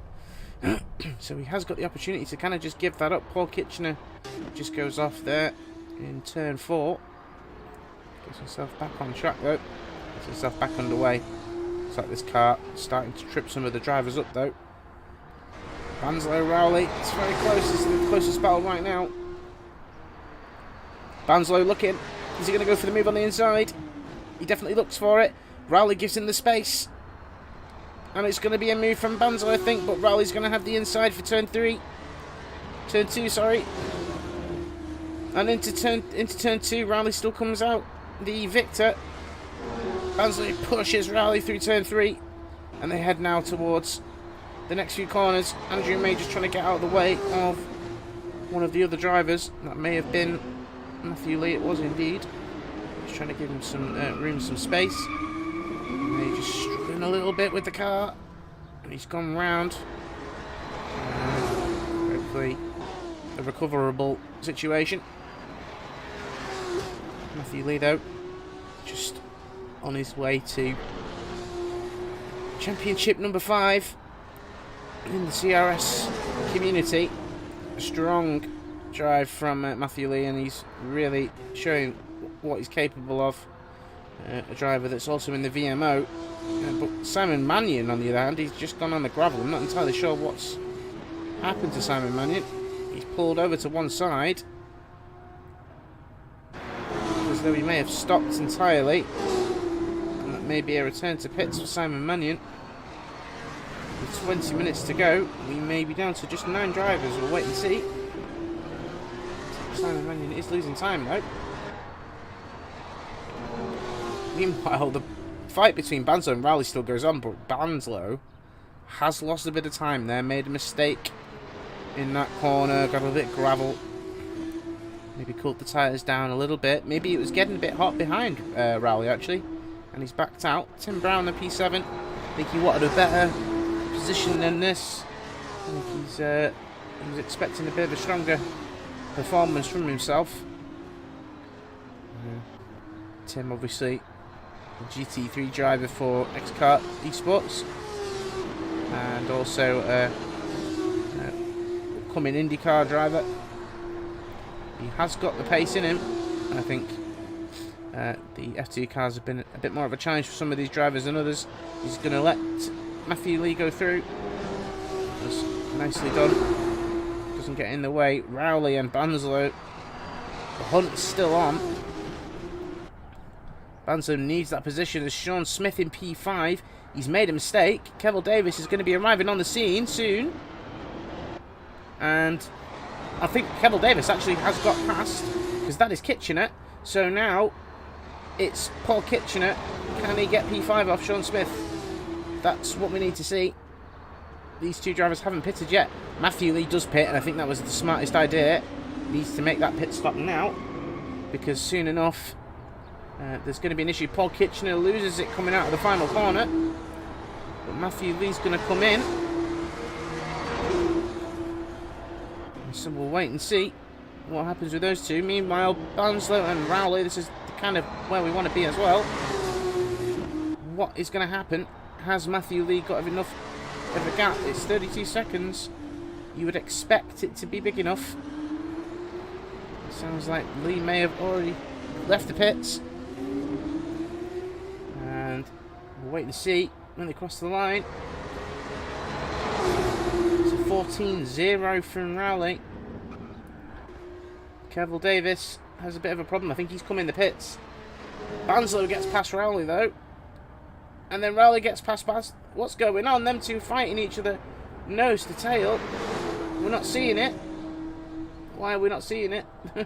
So he has got the opportunity to kind of just give that up. Paul Kitchener just goes off there in turn 4. Gets himself back on track though. Gets himself back underway. Looks like this car starting to trip some of the drivers up though. Banzlo, Rowley, it's very close. This is the closest battle right now. Banzlo looking. Is he going to go for the move on the inside? He definitely looks for it. Rowley gives him the space. And it's going to be a move from Banzlo, I think, but Rowley's going to have the inside for turn 3. Turn 2, sorry. And into turn 2, Rowley still comes out the victor. Banzlo pushes Rowley through turn 3. And they head now towards the next few corners. Andrew May just trying to get out of the way of one of the other drivers. That may have been Matthew Lee, it was indeed. Just trying to give him some room, some space. May just struggling a little bit with the car. And he's gone round. Hopefully a recoverable situation. Matthew Lee, though, just on his way to championship number 5 in the CRS community. A strong drive from Matthew Lee, and he's really showing what he's capable of. A driver that's also in the VMO. But Simon Mannion, on the other hand, he's just gone on the gravel. I'm not entirely sure what's happened to Simon Mannion. He's pulled over to one side, as though he may have stopped entirely. And that may be a return to pits for Simon Mannion. With 20 minutes to go, we may be down to just 9 drivers. We'll wait and see. Simon Mannion is losing time, though. Meanwhile, the fight between Banzlo and Rowley still goes on, but Banzlo has lost a bit of time there, made a mistake in that corner, got a bit of gravel, maybe cooled the tyres down a little bit. Maybe it was getting a bit hot behind Rowley, actually, and he's backed out. Tim Brown, the P7, I think he wanted a better position than this. I think he was expecting a bit of a stronger performance from himself. Tim, obviously, a GT3 driver for X-Kart Esports, and also upcoming IndyCar driver. He has got the pace in him, and I think the F2 cars have been a bit more of a challenge for some of these drivers than others. He's going to let Matthew Lee go through. That's nicely done. Doesn't get in the way. Rowley and Banzlo. The hunt's still on. Banzlo needs that position as Sean Smith in P5. He's made a mistake. Kevin Davis is going to be arriving on the scene soon. And I think Kevin Davis actually has got past, because that is Kitchener. So now it's Paul Kitchener. Can he get P5 off Sean Smith? That's what we need to see. These two drivers haven't pitted yet. Matthew Lee does pit, and I think that was the smartest idea. Needs to make that pit stop now, because soon enough there's going to be an issue. Paul Kitchener loses it coming out of the final corner, but Matthew Lee's going to come in. So we'll wait and see what happens with those two. Meanwhile, Banzlo and Rowley, this is kind of where we want to be as well. What is going to happen? has Matthew Lee got enough of a gap? It's 32 seconds. You would expect it to be big enough. Sounds like Lee may have already left the pits. And we'll wait to see when they cross the line. It's a 14-0 from Rowley. Kevil Davis has a bit of a problem. I think he's come in the pits. Banzlo gets past Rowley though. And then Rowley gets past Banzlo. What's going on? Them two fighting each other nose to tail. We're not seeing it. Why are we not seeing it? We're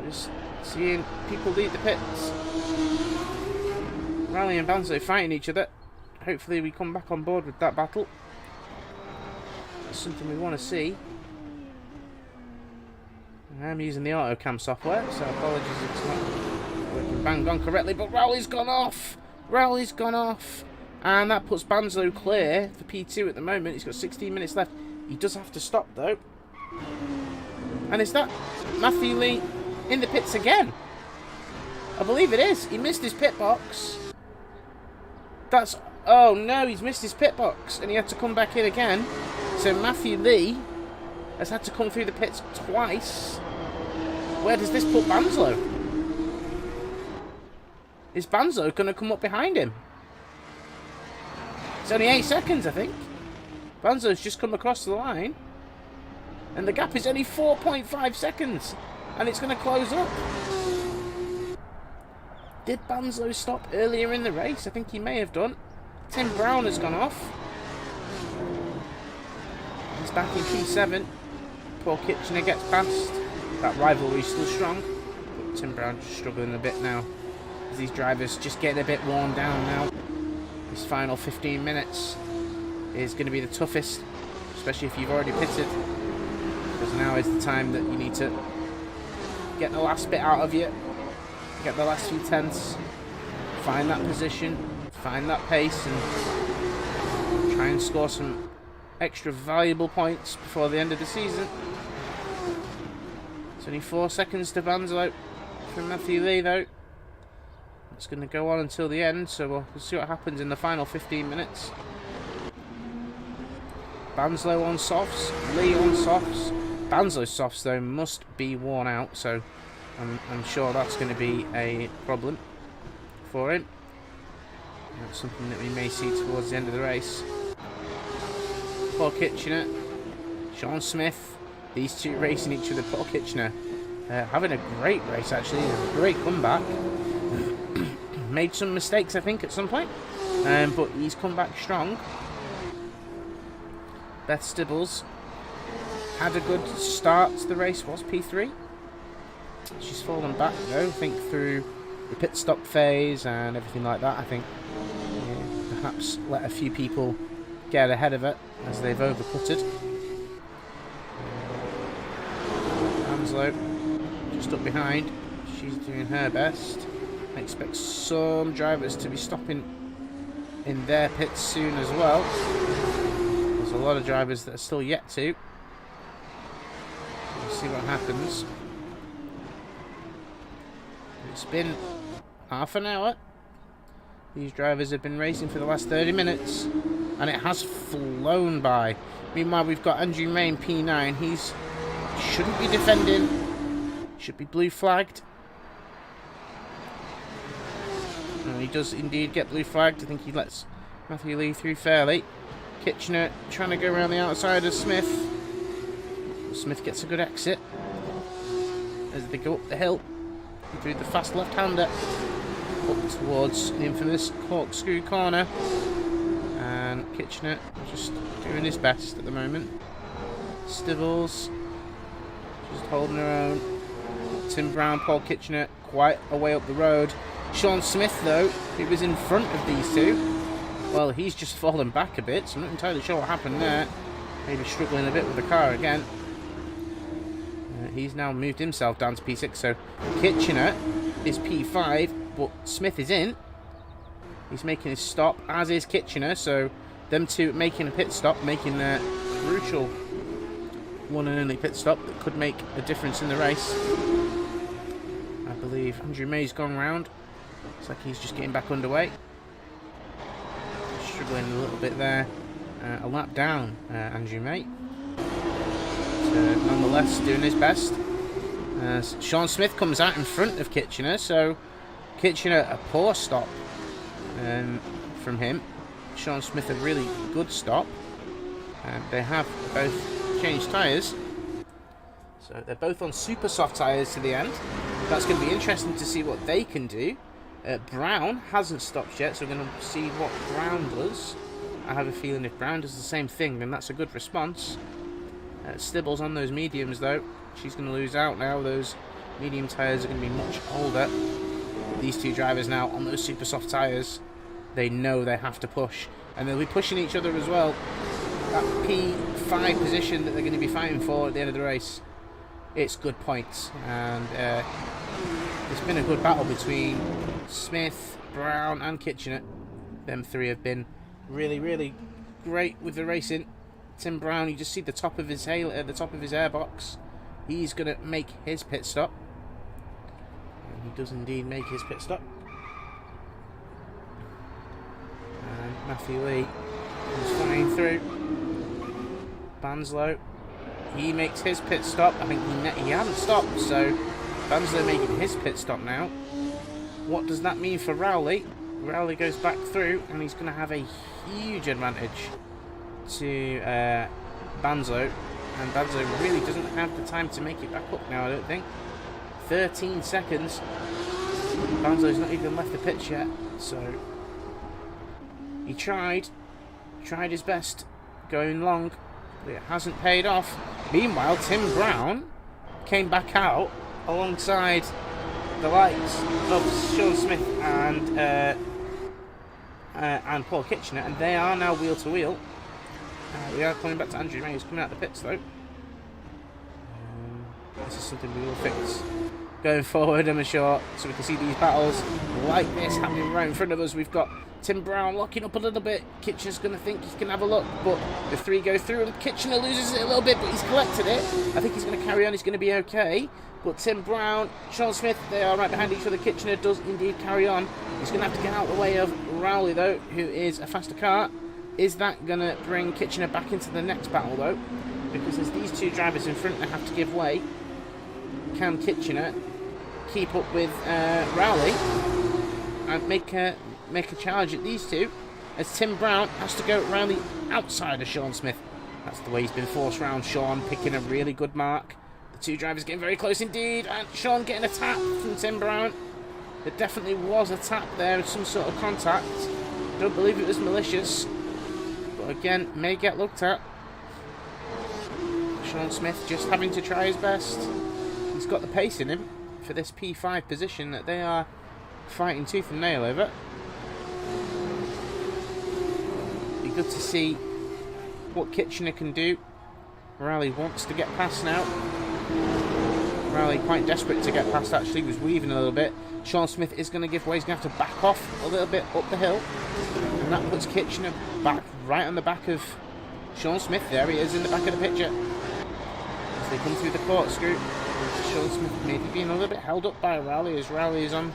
just seeing people lead the pits. Rowley and Banzlo fighting each other. Hopefully we come back on board with that battle. That's something we want to see. I'm using the AutoCam software, so apologies if it's not working bang on correctly, but Rowley's gone off! Rowley's gone off! And that puts Banzlo clear for P2 at the moment. He's got 16 minutes left. He does have to stop though. And is that Matthew Lee in the pits again? I believe it is. He missed his pit box. That's... Oh no, he's missed his pit box and he had to come back in again. So Matthew Lee has had to come through the pits twice. Where does this put Banzlo? Is Banzlo going to come up behind him? It's only 8 seconds, I think. Banzlo's just come across the line. And the gap is only 4.5 seconds. And it's going to close up. Did Banzlo stop earlier in the race? I think he may have done. Tim Brown has gone off. He's back in P7. Paul Kitchener gets past. That rivalry is still strong. But Tim Brown just struggling a bit now. As these drivers just getting a bit worn down now. This final 15 minutes is going to be the toughest. Especially if you've already pitted. Because now is the time that you need to get the last bit out of you. Get the last few tenths. Find that position. Find that pace. And try and score some extra valuable points before the end of the season. It's only 4 seconds to Banzlo from Matthew Lee though. It's going to go on until the end, so we'll see what happens in the final 15 minutes. Banzlo on softs, Lee on softs. Banzlo's softs though must be worn out, so I'm sure that's going to be a problem for him. That's something that we may see towards the end of the race. Paul Kitchener, Sean Smith, these two racing each other. Paul Kitchener having a great race actually, a great comeback. Made some mistakes I think at some point, but he's come back strong. Beth Stibbles had a good start to the race, was P3. She's fallen back though, I think through the pit stop phase and everything like that. I think perhaps let a few people get ahead of it as they've overcutted. Banzlo just up behind. She's doing her best. I expect some drivers to be stopping in their pits soon as well. There's a lot of drivers that are still yet to. We'll see what happens. It's been half an hour. These drivers have been racing for the last 30 minutes. And it has flown by. Meanwhile, we've got Andrew May in P9. He shouldn't be defending. Should be blue flagged. No, he does indeed get blue flagged. I think he lets Matthew Lee through fairly. Kitchener trying to go around the outside of Smith. Smith gets a good exit as they go up the hill through the fast left-hander up towards the infamous corkscrew corner. And Kitchener just doing his best at the moment. Stibbles just holding her own. Tim Brown, Paul Kitchener quite a way up the road. Sean Smith though, who was in front of these two, well, he's just fallen back a bit, so I'm not entirely sure what happened there. Maybe struggling a bit with the car again. He's now moved himself down to P6, so Kitchener is P5, but Smith is in. He's making his stop, as is Kitchener, so them two making a pit stop, making their crucial one and only pit stop that could make a difference in the race. I believe Andrew May's gone round. Looks like he's just getting back underway. struggling a little bit there. A lap down, Andrew, mate. But, nonetheless, doing his best. Sean Smith comes out in front of Kitchener, so Kitchener a poor stop from him. Sean Smith a really good stop. They have both changed tyres. So they're both on super soft tyres to the end. That's going to be interesting to see what they can do. Brown hasn't stopped yet, so we're going to see what Brown does. I have a feeling if Brown does the same thing, then that's a good response. Stibble's on those mediums, though. She's going to lose out now. Those medium tyres are going to be much older. These two drivers now on those super soft tyres, they know they have to push. And they'll be pushing each other as well. That P5 position that they're going to be fighting for at the end of the race. It's good points. And it's been a good battle between Smith, Brown and Kitchener. Them three have been really, really great with the racing. Tim Brown, you just see the top of his airbox. He's going to make his pit stop. And he does indeed make his pit stop. And Matthew Lee is flying through. Banzlo, he makes his pit stop. I think he hasn't stopped, so Banzlo making his pit stop now. What does that mean for Rowley? Rowley goes back through, and he's going to have a huge advantage to Banzlo. And Banzlo really doesn't have the time to make it back up now, I don't think. 13 seconds. Banzlo's not even left the pitch yet, so he tried his best going long, but it hasn't paid off. Meanwhile, Tim Brown came back out alongside the likes of Sean Smith and Paul Kitchener, and they are now wheel to wheel. We are coming back to Andrew May, who's coming out the pits though. This is something we will fix going forward, I'm sure, so we can see these battles like this happening right in front of us. We've got Tim Brown locking up a little bit. Kitchener's going to think he can have a look, but the three go through, and Kitchener loses it a little bit, but he's collected it. I think he's going to carry on, he's going to be okay. But Tim Brown, Sean Smith, they are right behind each other. Kitchener does indeed carry on. He's going to have to get out of the way of Rowley, though, who is a faster car. Is that going to bring Kitchener back into the next battle, though? Because there's these two drivers in front that have to give way. Can Kitchener keep up with Rowley and make a challenge at these two? As Tim Brown has to go around the outside of Sean Smith. That's the way he's been forced round. Sean picking a really good mark. The two drivers getting very close indeed, and Sean getting a tap from Tim Brown. There definitely was a tap there, some sort of contact. Don't believe it was malicious, but again, may get looked at. Sean Smith just having to try his best. He's got the pace in him for this P5 position that they are fighting tooth and nail over. Be good to see what Kitchener can do. Rowley wants to get past now. Rowley quite desperate to get past, actually, was weaving a little bit. Sean Smith is going to give way, he's going to have to back off a little bit up the hill. And that puts Kitchener back right on the back of Sean Smith. There he is in the back of the picture. As they come through the corkscrew, Sean Smith maybe being a little bit held up by Rowley, as Rowley is on,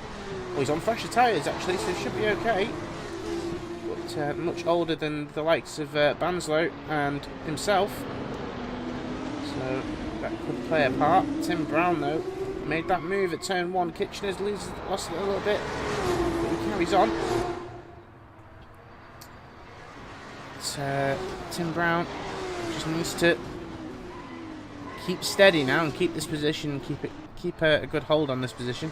well, he's on fresher tyres actually, so he should be okay. But much older than the likes of Banzlo and himself. So that could play a part. Tim Brown, though, made that move at turn 1. Kitchener's lost it a little bit, but he carries on. Tim Brown just needs to keep steady now and keep this position, keep a good hold on this position.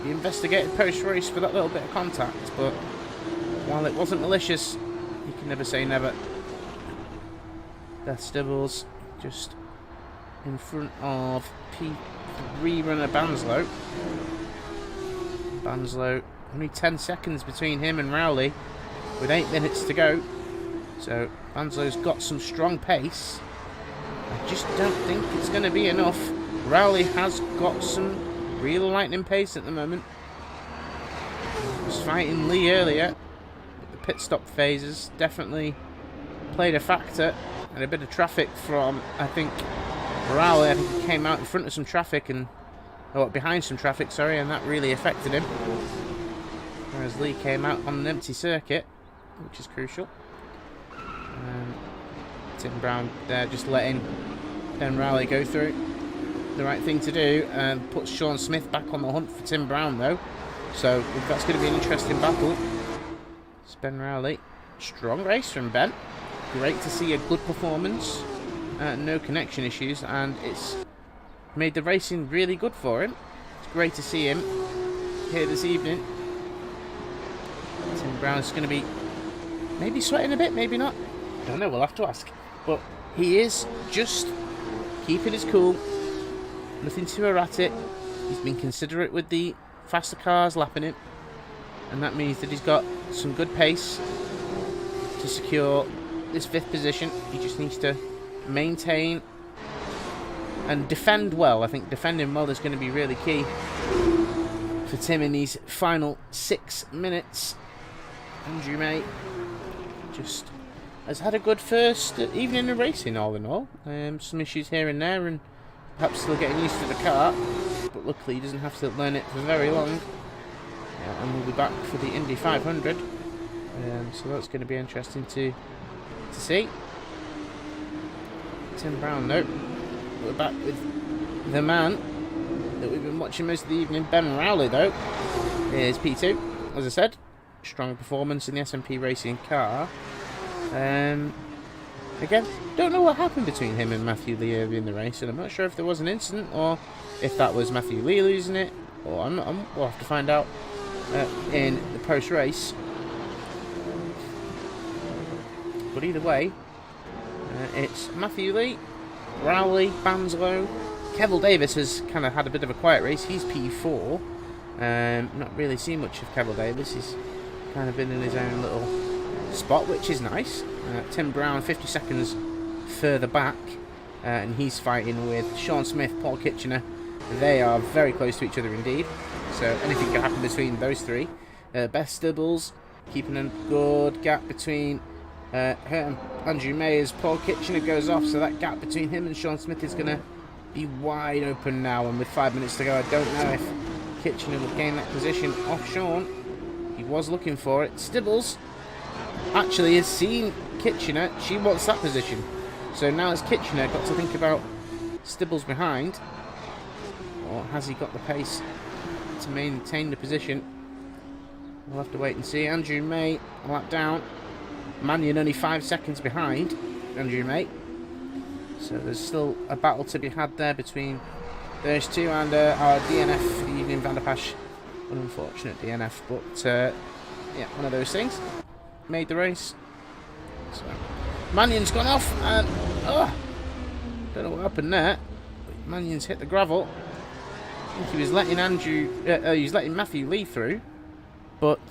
He investigated post-race for that little bit of contact, but while it wasn't malicious, you can never say never. Beth Stibbles just in front of P3 runner Banzlo. Banzlo, only 10 seconds between him and Rowley with 8 minutes to go. So Banzlo's got some strong pace. I just don't think it's going to be enough. Rowley has got some real lightning pace at the moment. Was fighting Lee earlier. The pit stop phases definitely played a factor. And a bit of traffic from, I think, Rowley. I think he came out in front of some traffic and, or behind some traffic, sorry, and that really affected him. Whereas Lee came out on an empty circuit. which is crucial. Tim Brown there just letting Ben Rowley go through. The right thing to do, and puts Sean Smith back on the hunt for Tim Brown though. So that's going to be an interesting battle. It's Ben Rowley. Strong race from Ben. Great to see a good performance. No connection issues, and it's made the racing really good for him. It's great to see him here this evening. Tim Brown's going to be maybe sweating a bit, maybe not. I don't know, we'll have to ask. But he is just keeping his cool. Nothing too erratic. He's been considerate with the faster cars lapping him. And that means that he's got some good pace to secure this 5th position. He just needs to maintain and defend well. I think defending well is going to be really key for Tim in these final 6 minutes. Andrew May just has had a good first evening of racing, all in all. Some issues here and there, and perhaps still getting used to the car, but luckily he doesn't have to learn it for very long. And we'll be back for the Indy 500, so that's going to be interesting to see. Tim Brown, though, we're back with the man that we've been watching most of the evening. Ben Rowley, though, is P2, as I said. Strong performance in the SMP Racing car. Again, don't know what happened between him and Matthew Lee early in the race, and I'm not sure if there was an incident or if that was Matthew Lee losing it, or we'll have to find out in the post-race. But either way, it's Matthew Lee, Rowley, Banzlo. Kevil Davis has kind of had a bit of a quiet race. He's P4. Not really seen much of Kevil Davis. He's kind of been in his own little spot, which is nice. Tim Brown 50 seconds further back, and he's fighting with Sean Smith, Paul Kitchener. They are very close to each other indeed, so anything can happen between those three. Beth Stibbles keeping a good gap between her and Andrew May as Paul Kitchener goes off, so that gap between him and Sean Smith is going to be wide open now, and with 5 minutes to go, I don't know if Kitchener will gain that position off Sean. He was looking for it. Stibbles actually has seen Kitchener. She wants that position, so now it's Kitchener got to think about Stibbles behind, or has he got the pace to maintain the position? We'll have to wait and see. Andrew May a lap down. Mannion only 5 seconds behind Andrew May, so there's still a battle to be had there between those two, and our DNF for the evening, Van der Pasch. An unfortunate DNF, but yeah, one of those things. Made the race. So Mannion's gone off, and don't know what happened there. But Mannion's hit the gravel. I think he was letting Matthew Lee through, but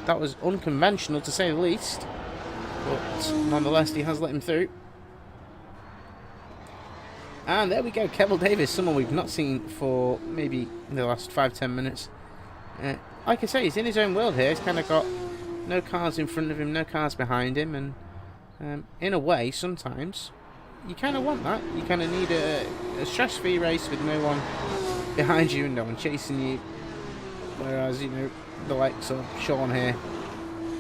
that was unconventional to say the least. But nonetheless, he has let him through. And there we go, Kevil Davis, someone we've not seen for maybe the last 5-10 minutes. Like I say, he's in his own world here. He's kind of got no cars in front of him, no cars behind him, and in a way, sometimes you kind of want that. You kind of need a stress-free race with no one behind you and no one chasing you. Whereas, you know, the likes of Sean here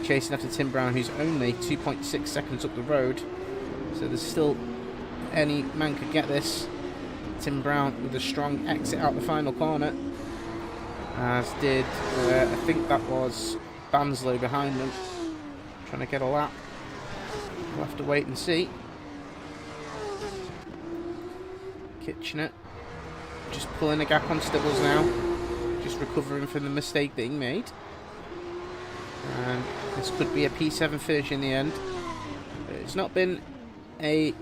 chasing after Tim Brown, who's only 2.6 seconds up the road. So there's still any man could get this. Tim Brown with a strong exit out the final corner, as did I think that was Banzlo behind them, trying to get a lap. We'll have to wait and see. Kitchener just pulling a gap on Stibbles now, just recovering from the mistake that he made, and this could be a P7 finish in the end. It's not been a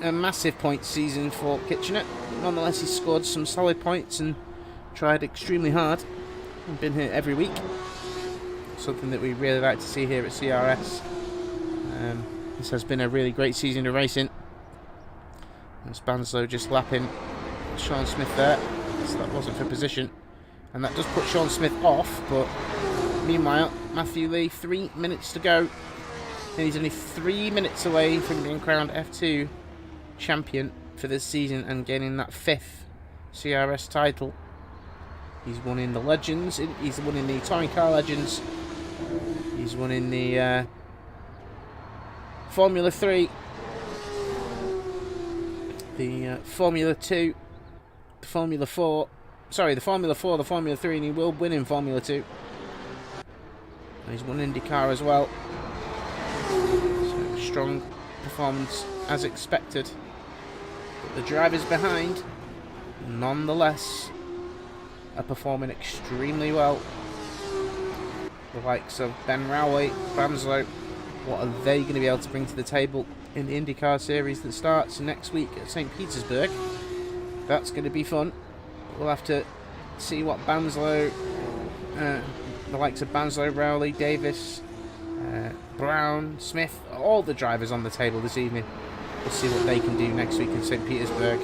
massive points season for Kitchener. Nonetheless, he scored some solid points and tried extremely hard and been here every week. Something that we really like to see here at CRS. This has been a really great season of racing. And Banzlo just lapping Sean Smith there, so that wasn't for position, and that does put Sean Smith off. But meanwhile, Matthew Lee, 3 minutes to go. And he's only 3 minutes away from being crowned F2 champion for this season and gaining that 5th CRS title. He's won in the Legends, he's won in the Touring Car Legends, He's won in the Formula 3, the Formula 2, the Formula 4. Sorry, the Formula 4, the Formula 3, and he will win in Formula 2. And he's won IndyCar as well. So, strong performance as expected. But the drivers behind, nonetheless, are performing extremely well. The likes of Ben Rowley, Banzlo, what are they going to be able to bring to the table in the IndyCar series that starts next week at St. Petersburg? That's going to be fun. We'll have to see what Banzlo, the likes of Banzlo, Rowley, Davis, Brown, Smith, all the drivers on the table this evening. We'll see what they can do next week in St. Petersburg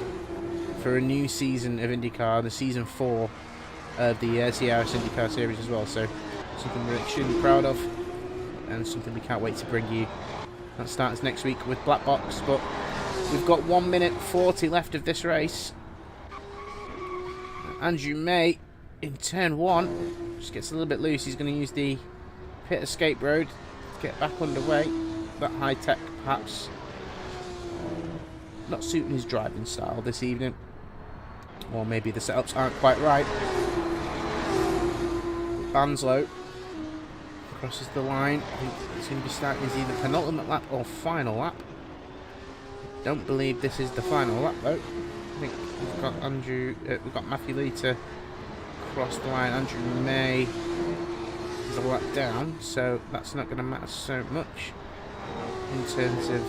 for a new season of IndyCar, the season 4 of the CRS IndyCar series as well. So something we're extremely proud of, and something we can't wait to bring you. That starts next week with Black Box, but we've got 1 minute 40 left of this race. Andrew May in turn 1 just gets a little bit loose. He's going to use the pit escape road to get back underway. That high tech perhaps not suiting his driving style this evening, or maybe the setups aren't quite right. Banzlo crosses the line. I think it's going to be starting his either penultimate lap or final lap. Don't believe this is the final lap though. I think we've got Matthew Lee to cross the line. Andrew May is a lap down, so that's not going to matter so much in terms of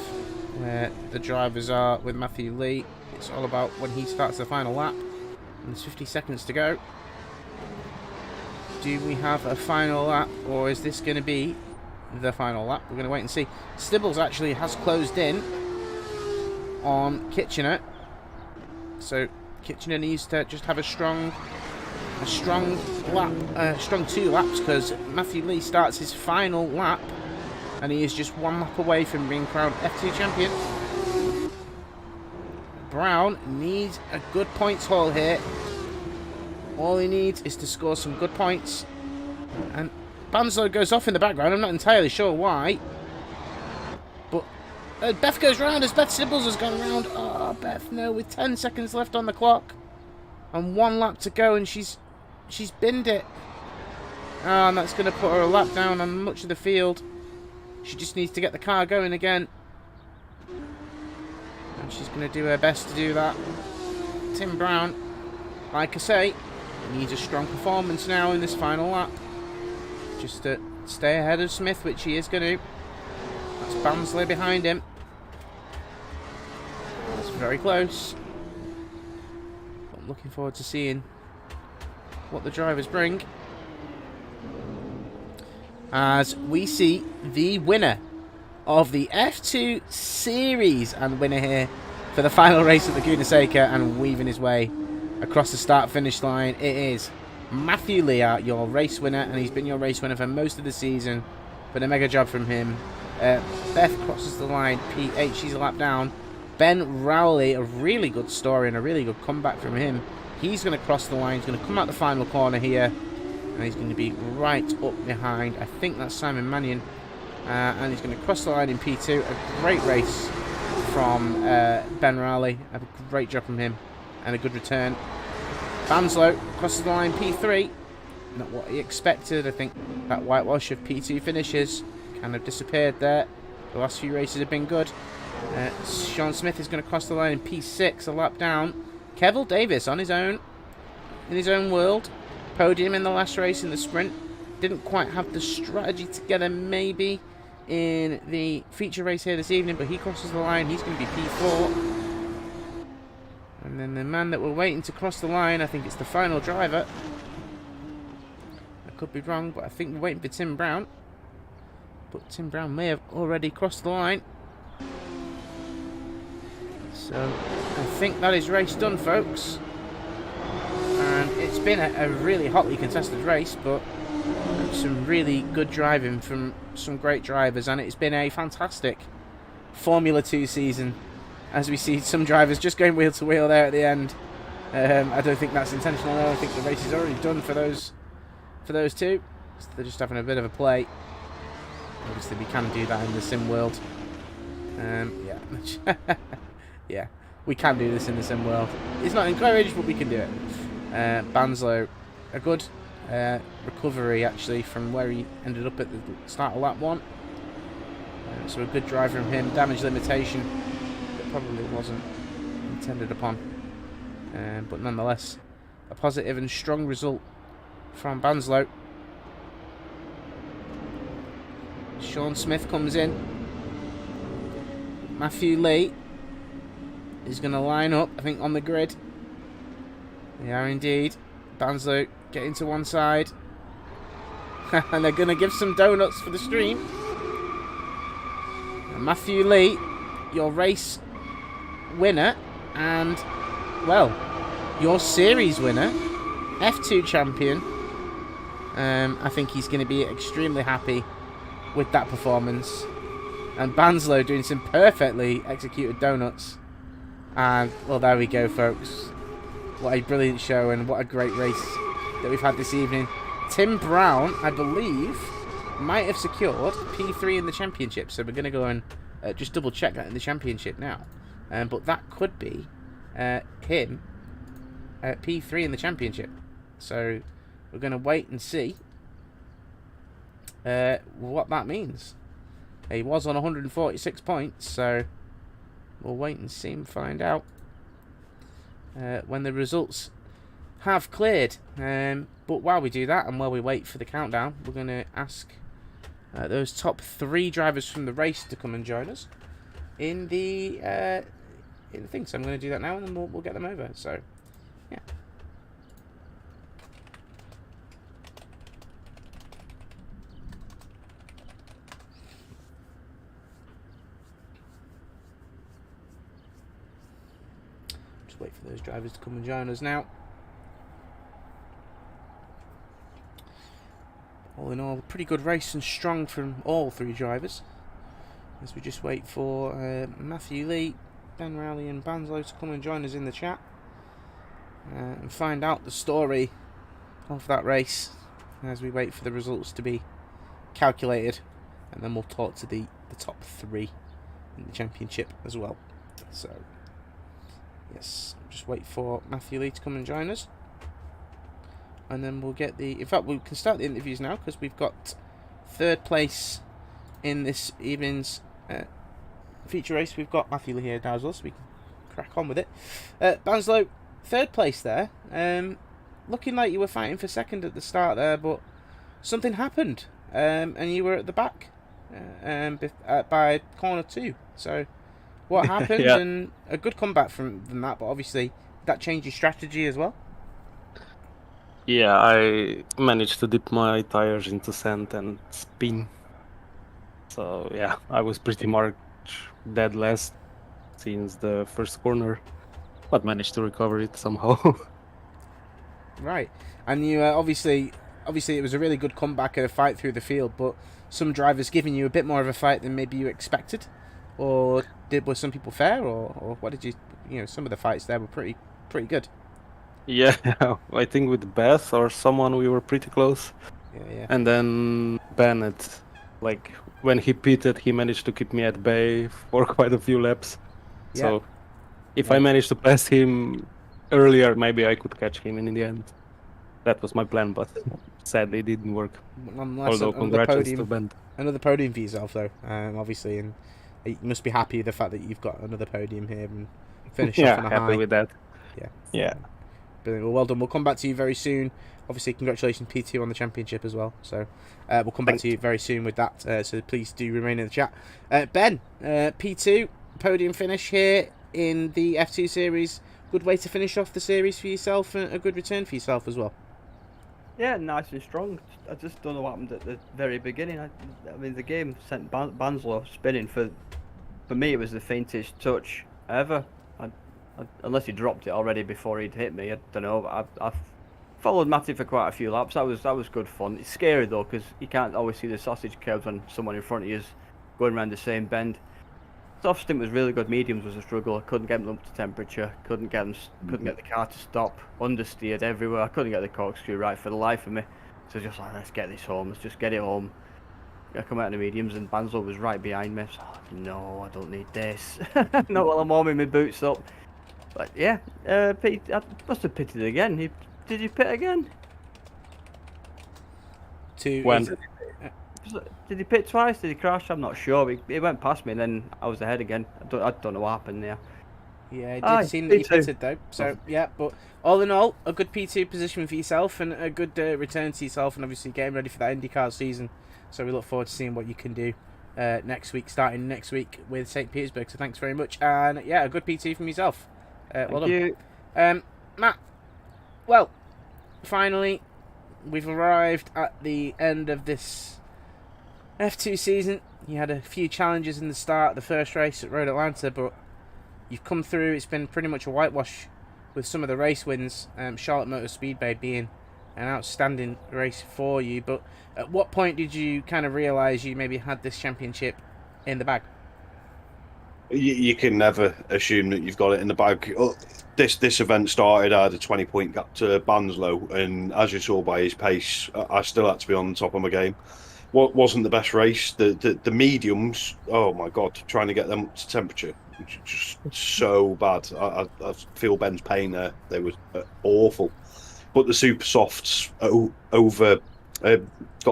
where the drivers are with Matthew Lee. It's all about when he starts the final lap, and there's 50 seconds to go. Do we have a final lap, or is this going to be the final lap? We're going to wait and see. Stibbles actually has closed in on Kitchener, so Kitchener needs to just have a strong lap, strong 2 laps, because Matthew Lee starts his final lap and he is just 1 lap away from being crowned F2 champion. Brown needs a good points haul here. All he needs is to score some good points. And Banzlo goes off in the background. I'm not entirely sure why. But Beth goes round as Beth Sibbles has gone round. Oh, Beth, no, with 10 seconds left on the clock. And 1 lap to go, and she's binned it. Oh, and that's going to put her a lap down on much of the field. She just needs to get the car going again. And she's going to do her best to do that. Tim Brown, like I say, needs a strong performance now in this final lap. Just to stay ahead of Smith, which he is going to. That's Banzlo behind him. That's very close. I'm looking forward to seeing what the drivers bring, as we see the winner of the F2 series and winner here for the final race at Laguna Seca and weaving his way across the start-finish line. It is Matthew Lee, your race winner, and he's been your race winner for most of the season. But a mega job from him. Beth crosses the line, P8, she's a lap down. Ben Rowley, a really good story and a really good comeback from him. He's going to cross the line, he's going to come out the final corner here, and he's going to be right up behind, I think that's Simon Mannion. And he's going to cross the line in P2. A great race from Ben Rowley, a great job from him, and a good return. Banzlo crosses the line P3. Not what he expected. I think that whitewash of P2 finishes kind of disappeared there. The last few races have been good. Sean Smith is going to cross the line in P6, a lap down. Kevil Davis on his own, in his own world. Podium in the last race in the sprint. Didn't quite have the strategy together maybe in the feature race here this evening, but he crosses the line. He's going to be P4. And then the man that we're waiting to cross the line, I think it's the final driver. I could be wrong, but I think we're waiting for Tim Brown. But Tim Brown may have already crossed the line. So I think that is race done, folks. And it's been a really hotly contested race, but some really good driving from some great drivers, and it's been a fantastic Formula 2 season, as we see some drivers just going wheel to wheel there at the end. I don't think that's intentional though. I think the race is already done for those two. So they're just having a bit of a play. Obviously, we can do that in the sim world. Yeah. Yeah, we can do this in the sim world. It's not encouraged, but we can do it. Banzlo, a good recovery, actually, from where he ended up at the start of lap 1. So a good drive from him. Damage limitation that probably wasn't intended upon. But nonetheless, a positive and strong result from Banzlo. Sean Smith comes in. Matthew Lee is going to line up, I think, on the grid. They are indeed. Banzlo getting to one side. And they're going to give some donuts for the stream. And Matthew Lee, your race winner and, well, your series winner, F2 champion. I think he's going to be extremely happy with that performance. And Banzlo doing some perfectly executed donuts. And, well, there we go, folks. What a brilliant show and what a great race that we've had this evening. Tim Brown, I believe, might have secured P3 in the championship. So we're going to go and just double check that in the championship now. But that could be him at P3 in the championship. So we're going to wait and see what that means. He was on 146 points, so we'll wait and see and find out when the results have cleared. But while we do that and while we wait for the countdown, we're going to ask those top 3 drivers from the race to come and join us in the thing. So I'm going to do that now, and then we'll get them over. So, yeah. Wait for those drivers to come and join us now. All in all, a pretty good race and strong from all 3 drivers. As we just wait for Matthew Lee, Ben Rowley and Banzlo to come and join us in the chat. And find out the story of that race as we wait for the results to be calculated. And then we'll talk to the top 3 in the championship as well. So, yes, just wait for Matthew Lee to come and join us. And then we'll get the... In fact, we can start the interviews now because we've got 3rd place in this evening's feature race. We've got Matthew Lee here now as well, so we can crack on with it. Banzlo, 3rd place there. Looking like you were fighting for 2nd at the start there, but something happened. And you were at the back by corner 2. So... what happened? Yeah. And a good comeback from that, but obviously that changed your strategy as well. Yeah, I managed to dip my tires into sand and spin. So yeah, I was pretty much dead last since the first corner, but managed to recover it somehow. Right, and you obviously it was a really good comeback and a fight through the field, but some drivers giving you a bit more of a fight than maybe you expected, or were some people fair, or what did you some of the fights there were pretty good. Yeah, I think with Beth or someone we were pretty close. Yeah. And then Bennett, like when he pitted, he managed to keep me at bay for quite a few laps. Yeah. So if I managed to pass him earlier, maybe I could catch him in the end. That was my plan, but sadly it didn't work. Although congratulations to Ben. Another podium for yourself, though, obviously, and you must be happy with the fact that you've got another podium here and finish off on a high. Happy with that. Yeah. Brilliant. Well done. We'll come back to you very soon. Obviously, congratulations P2 on the championship as well. So we'll come back to you very soon with that. So please do remain in the chat. Ben, P2 podium finish here in the F2 series. Good way to finish off the series for yourself, and a good return for yourself as well. Yeah, nice and strong. I just don't know what happened at the very beginning. I mean, the game sent Banzlo spinning for me. It was the faintest touch ever. Unless he dropped it already before he'd hit me, I don't know. I've followed Matty for quite a few laps. That was good fun. It's scary though because you can't always see the sausage curves when someone in front of you is going around the same bend. Soft stint was really good. Mediums was a struggle. I couldn't get them up to temperature. Couldn't get the car to stop. Understeered everywhere. I couldn't get the corkscrew right for the life of me. So just like, let's get this home. Let's just get it home. I come out of the mediums and Banzlo was right behind me. So, no, I don't need this. Not while I'm warming my boots up. But yeah, Pete, I must have pitted again. Did you pit again? When? Did he pit twice? Did he crash? I'm not sure. He went past me and then I was ahead again. I don't know what happened there. Yeah, it Aye, did seem that you P2. pitted though. So yeah, but all in all, a good P2 position for yourself and a good return to yourself, and obviously getting ready for that IndyCar season. So we look forward to seeing what you can do next week, starting next week with St. Petersburg. So thanks very much, and yeah, a good P2 from yourself. Well Thank you. done, Matt. Well, finally, we've arrived at the end of this F2 season. You had a few challenges in the start, the first race at Road Atlanta, but you've come through. It's been pretty much a whitewash with some of the race wins. Charlotte Motor Speedway being an outstanding race for you. But at what point did you kind of realise you maybe had this championship in the bag? You can never assume that you've got it in the bag. This event started, I had a 20-point gap to Banzlo, and as you saw by his pace, I still had to be on top of my game. What wasn't the best race? The mediums, oh my god, trying to get them up to temperature, just so bad. I feel Ben's pain there. They were awful. But the super softs got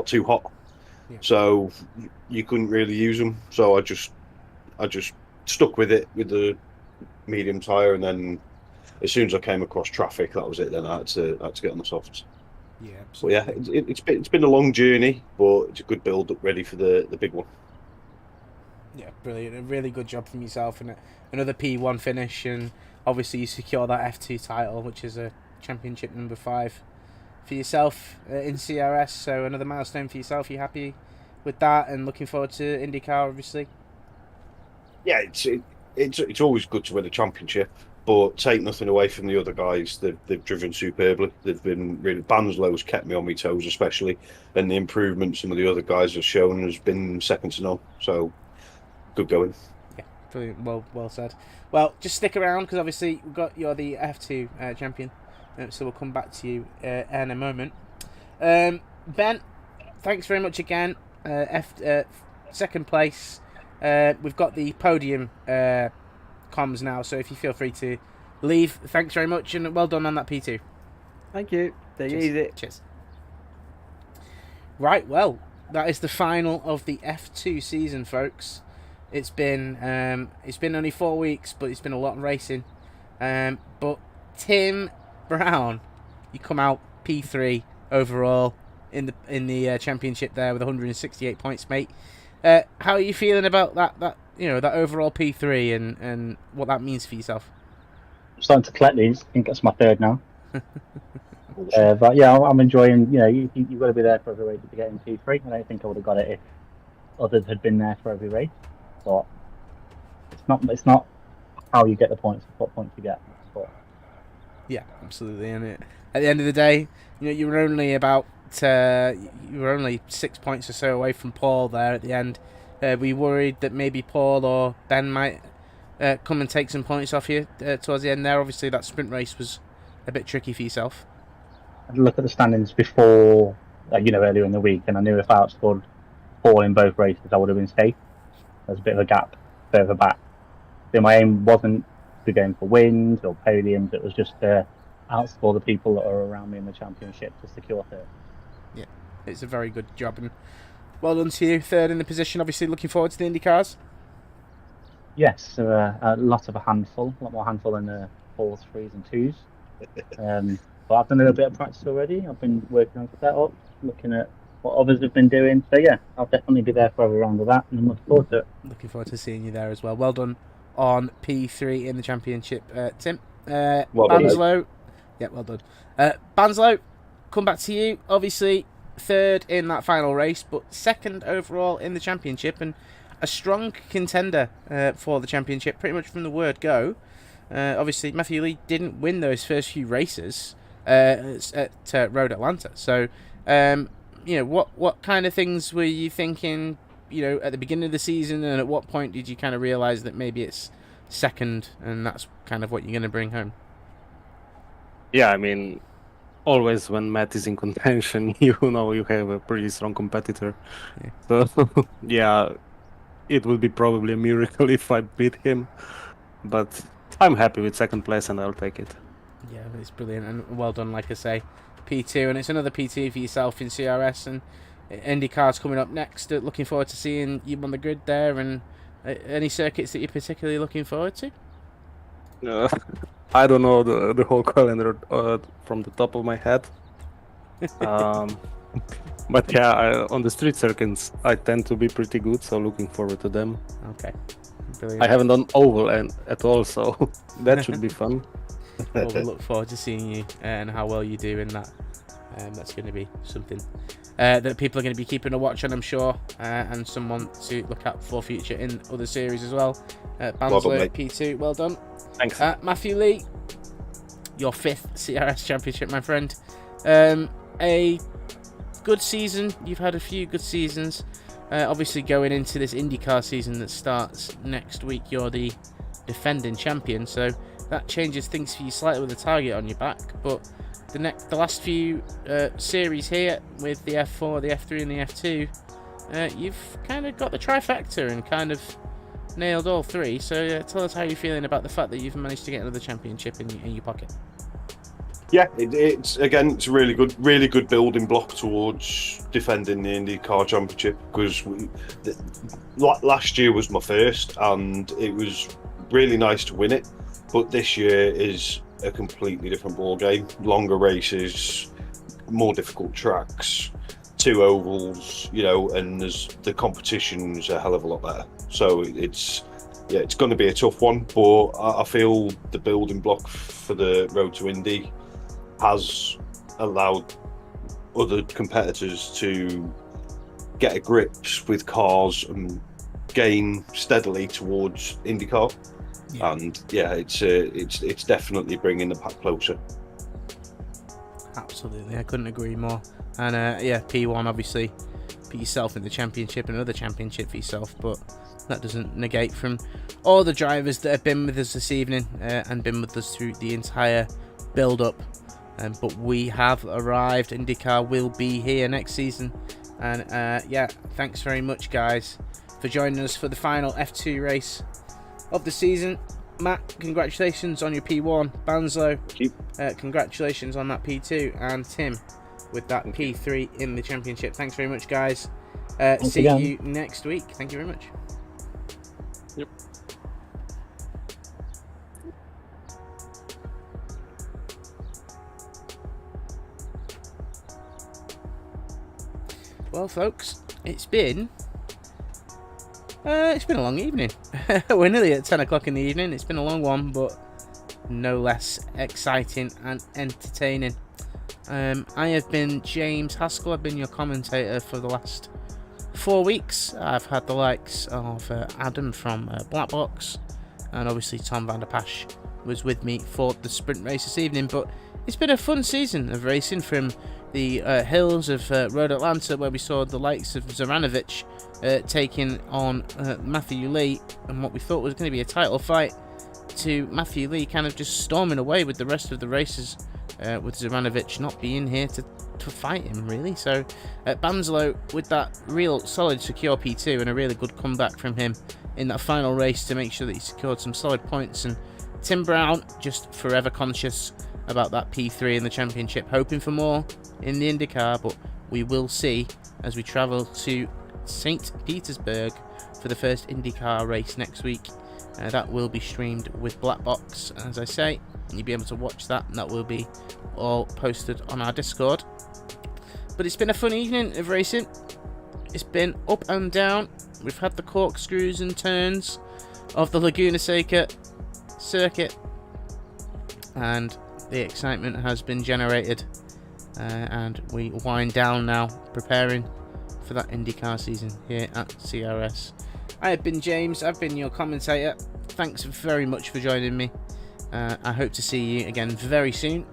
too hot, so you couldn't really use them. So I just stuck with it with the medium tyre, and then as soon as I came across traffic, that was it. Then I had to get on the softs. Yeah, So yeah, it's been a long journey, but it's a good build up ready for the big one. Yeah, brilliant. A really good job from yourself, and another P1 finish, and obviously you secure that F2 title, which is a championship number 5 for yourself in CRS. So another milestone for yourself. You happy with that, and looking forward to IndyCar, obviously? Yeah, it's always good to win a championship, but take nothing away from the other guys. They've driven superbly. They've been really. Banzlo's kept me on my toes, especially, and the improvement some of the other guys have shown has been second to none. So good going. Yeah, brilliant. Well said. Well, just stick around because obviously you're the F2 champion, so we'll come back to you in a moment. Ben, thanks very much again. Second place. We've got the podium comms now, so if you feel free to leave, thanks very much, and well done on that P2. Thank you. Take it easy. Cheers. Right, well, that is the final of the F2 season, folks. It's been only 4 weeks, but it's been a lot of racing. But Tim Brown, you come out P3 overall in the championship there with 168 points, mate. How are you feeling about that overall P3 and what that means for yourself? I'm starting to collect these. I think that's my third now. But yeah, I'm enjoying. You've got to be there for every race to get in P3. I don't think I would have got it if others had been there for every race. But it's not how you get the points, it's what points you get. Yeah, absolutely. And at the end of the day, you were only 6 points or so away from Paul there at the end. Were you worried that maybe Paul or Ben might come and take some points off you towards the end there? Obviously, that sprint race was a bit tricky for yourself. I look at the standings before, earlier in the week, and I knew if I outscored Paul in both races, I would have been safe. There's a bit of a gap further back. So my aim wasn't to go in for wins or podiums. It was just to outscore the people that are around me in the championship to secure third. Yeah, it's a very good job, and well done to you. Third in the position. Obviously, looking forward to the IndyCars. Yes, a lot more handful than the 4s, 3s, and 2s. But I've done a little bit of practice already. I've been working on setup, looking at what others have been doing. So yeah, I'll definitely be there for every round of that, and I'm looking forward to it. Looking forward to seeing you there as well. Well done on P3 in the championship, Tim. Banzlo. Yeah, well done. Banzlo, come back to you. Obviously, third in that final race, but second overall in the championship, and a strong contender for the championship pretty much from the word go. Obviously, Matthew Lee didn't win those first few races at Road Atlanta. So, what kind of things were you thinking, at the beginning of the season, and at what point did you kind of realise that maybe it's second and that's kind of what you're going to bring home? Yeah, I mean, always when Matt is in contention, you know you have a pretty strong competitor. Yeah. So yeah, it would be probably a miracle if I beat him, but I'm happy with second place and I'll take it. Yeah, it's brilliant and well done, like I say. P2, and it's another P2 for yourself in CRS, and IndyCar's coming up next. Looking forward to seeing you on the grid there, and any circuits that you're particularly looking forward to? I don't know the whole calendar from the top of my head. But yeah, on the street circuits, I tend to be pretty good, so looking forward to them. Okay, brilliant. I haven't done oval at all, so that should be fun. Well, we look forward to seeing you and how well you do in that. That's going to be something that people are going to be keeping a watch on, I'm sure, and someone to look out for future in other series as well. Banzlo, P2, well done. Thanks. Matthew Lee, your 5th CRS Championship, my friend. A good season. You've had a few good seasons. Obviously, going into this IndyCar season that starts next week, you're the defending champion, so that changes things for you slightly with a target on your back. But the last few series here with the F4, the F3, and the F2, you've kind of got the trifecta and kind of nailed all 3. So tell us how you're feeling about the fact that you've managed to get another championship in your pocket. Yeah, it's a really good building block towards defending the IndyCar Championship, because last year was my first and it was really nice to win it, but this year is a completely different ball game. Longer races, more difficult tracks, 2 ovals, and the competition's a hell of a lot better. So it's going to be a tough one, but I feel the building block for the road to Indy has allowed other competitors to get a grip with cars and gain steadily towards IndyCar. Yeah. And yeah, it's definitely bringing the pack closer. Absolutely, I couldn't agree more. And P1 obviously put yourself in the championship, another championship for yourself, but that doesn't negate from all the drivers that have been with us this evening and been with us through the entire build-up. But we have arrived. IndyCar will be here next season. And thanks very much, guys, for joining us for the final F2 race of the season. Matt, congratulations on your P1. Banzlo, congratulations on that P2. And Tim, with that P3 in the championship. Thanks very much, guys. See you next week. Thank you very much. Yep. Well, folks, it's been a long evening. We're nearly at 10 o'clock in the evening. It's been a long one, but no less exciting and entertaining. I have been James Haskell. I've been your commentator for the last 4 weeks. I've had the likes of Adam from Black Box, and obviously Tom van der Pasch was with me for the sprint race this evening. But it's been a fun season of racing, from the hills of Road Atlanta, where we saw the likes of Zoranovic taking on Matthew Lee, and what we thought was going to be a title fight, to Matthew Lee kind of just storming away with the rest of the races, with Zoranovic not being here to fight him, really. So Banzlo with that real solid secure P2 and a really good comeback from him in that final race to make sure that he secured some solid points, and Tim Brown just forever conscious about that P3 in the championship, hoping for more in the IndyCar, but we will see as we travel to St. Petersburg for the first IndyCar race next week. That will be streamed with Black Box, as I say, and you'll be able to watch that, and that will be all posted on our Discord. But it's been a fun evening of racing. It's been up and down. We've had the corkscrews and turns of the Laguna Seca circuit, and the excitement has been generated, and we wind down now, preparing for that IndyCar season here at CRS. I have been James. I've been your commentator. Thanks very much for joining me. I hope to see you again very soon.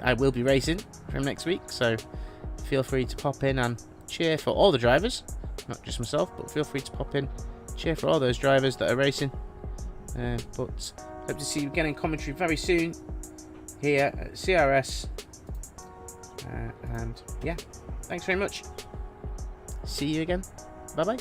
I will be racing from next week, so feel free to pop in and cheer for all the drivers, not just myself, but feel free to pop in, cheer for all those drivers that are racing. But hope to see you again in commentary very soon. here at CRS. And yeah, thanks very much. See you again. Bye bye.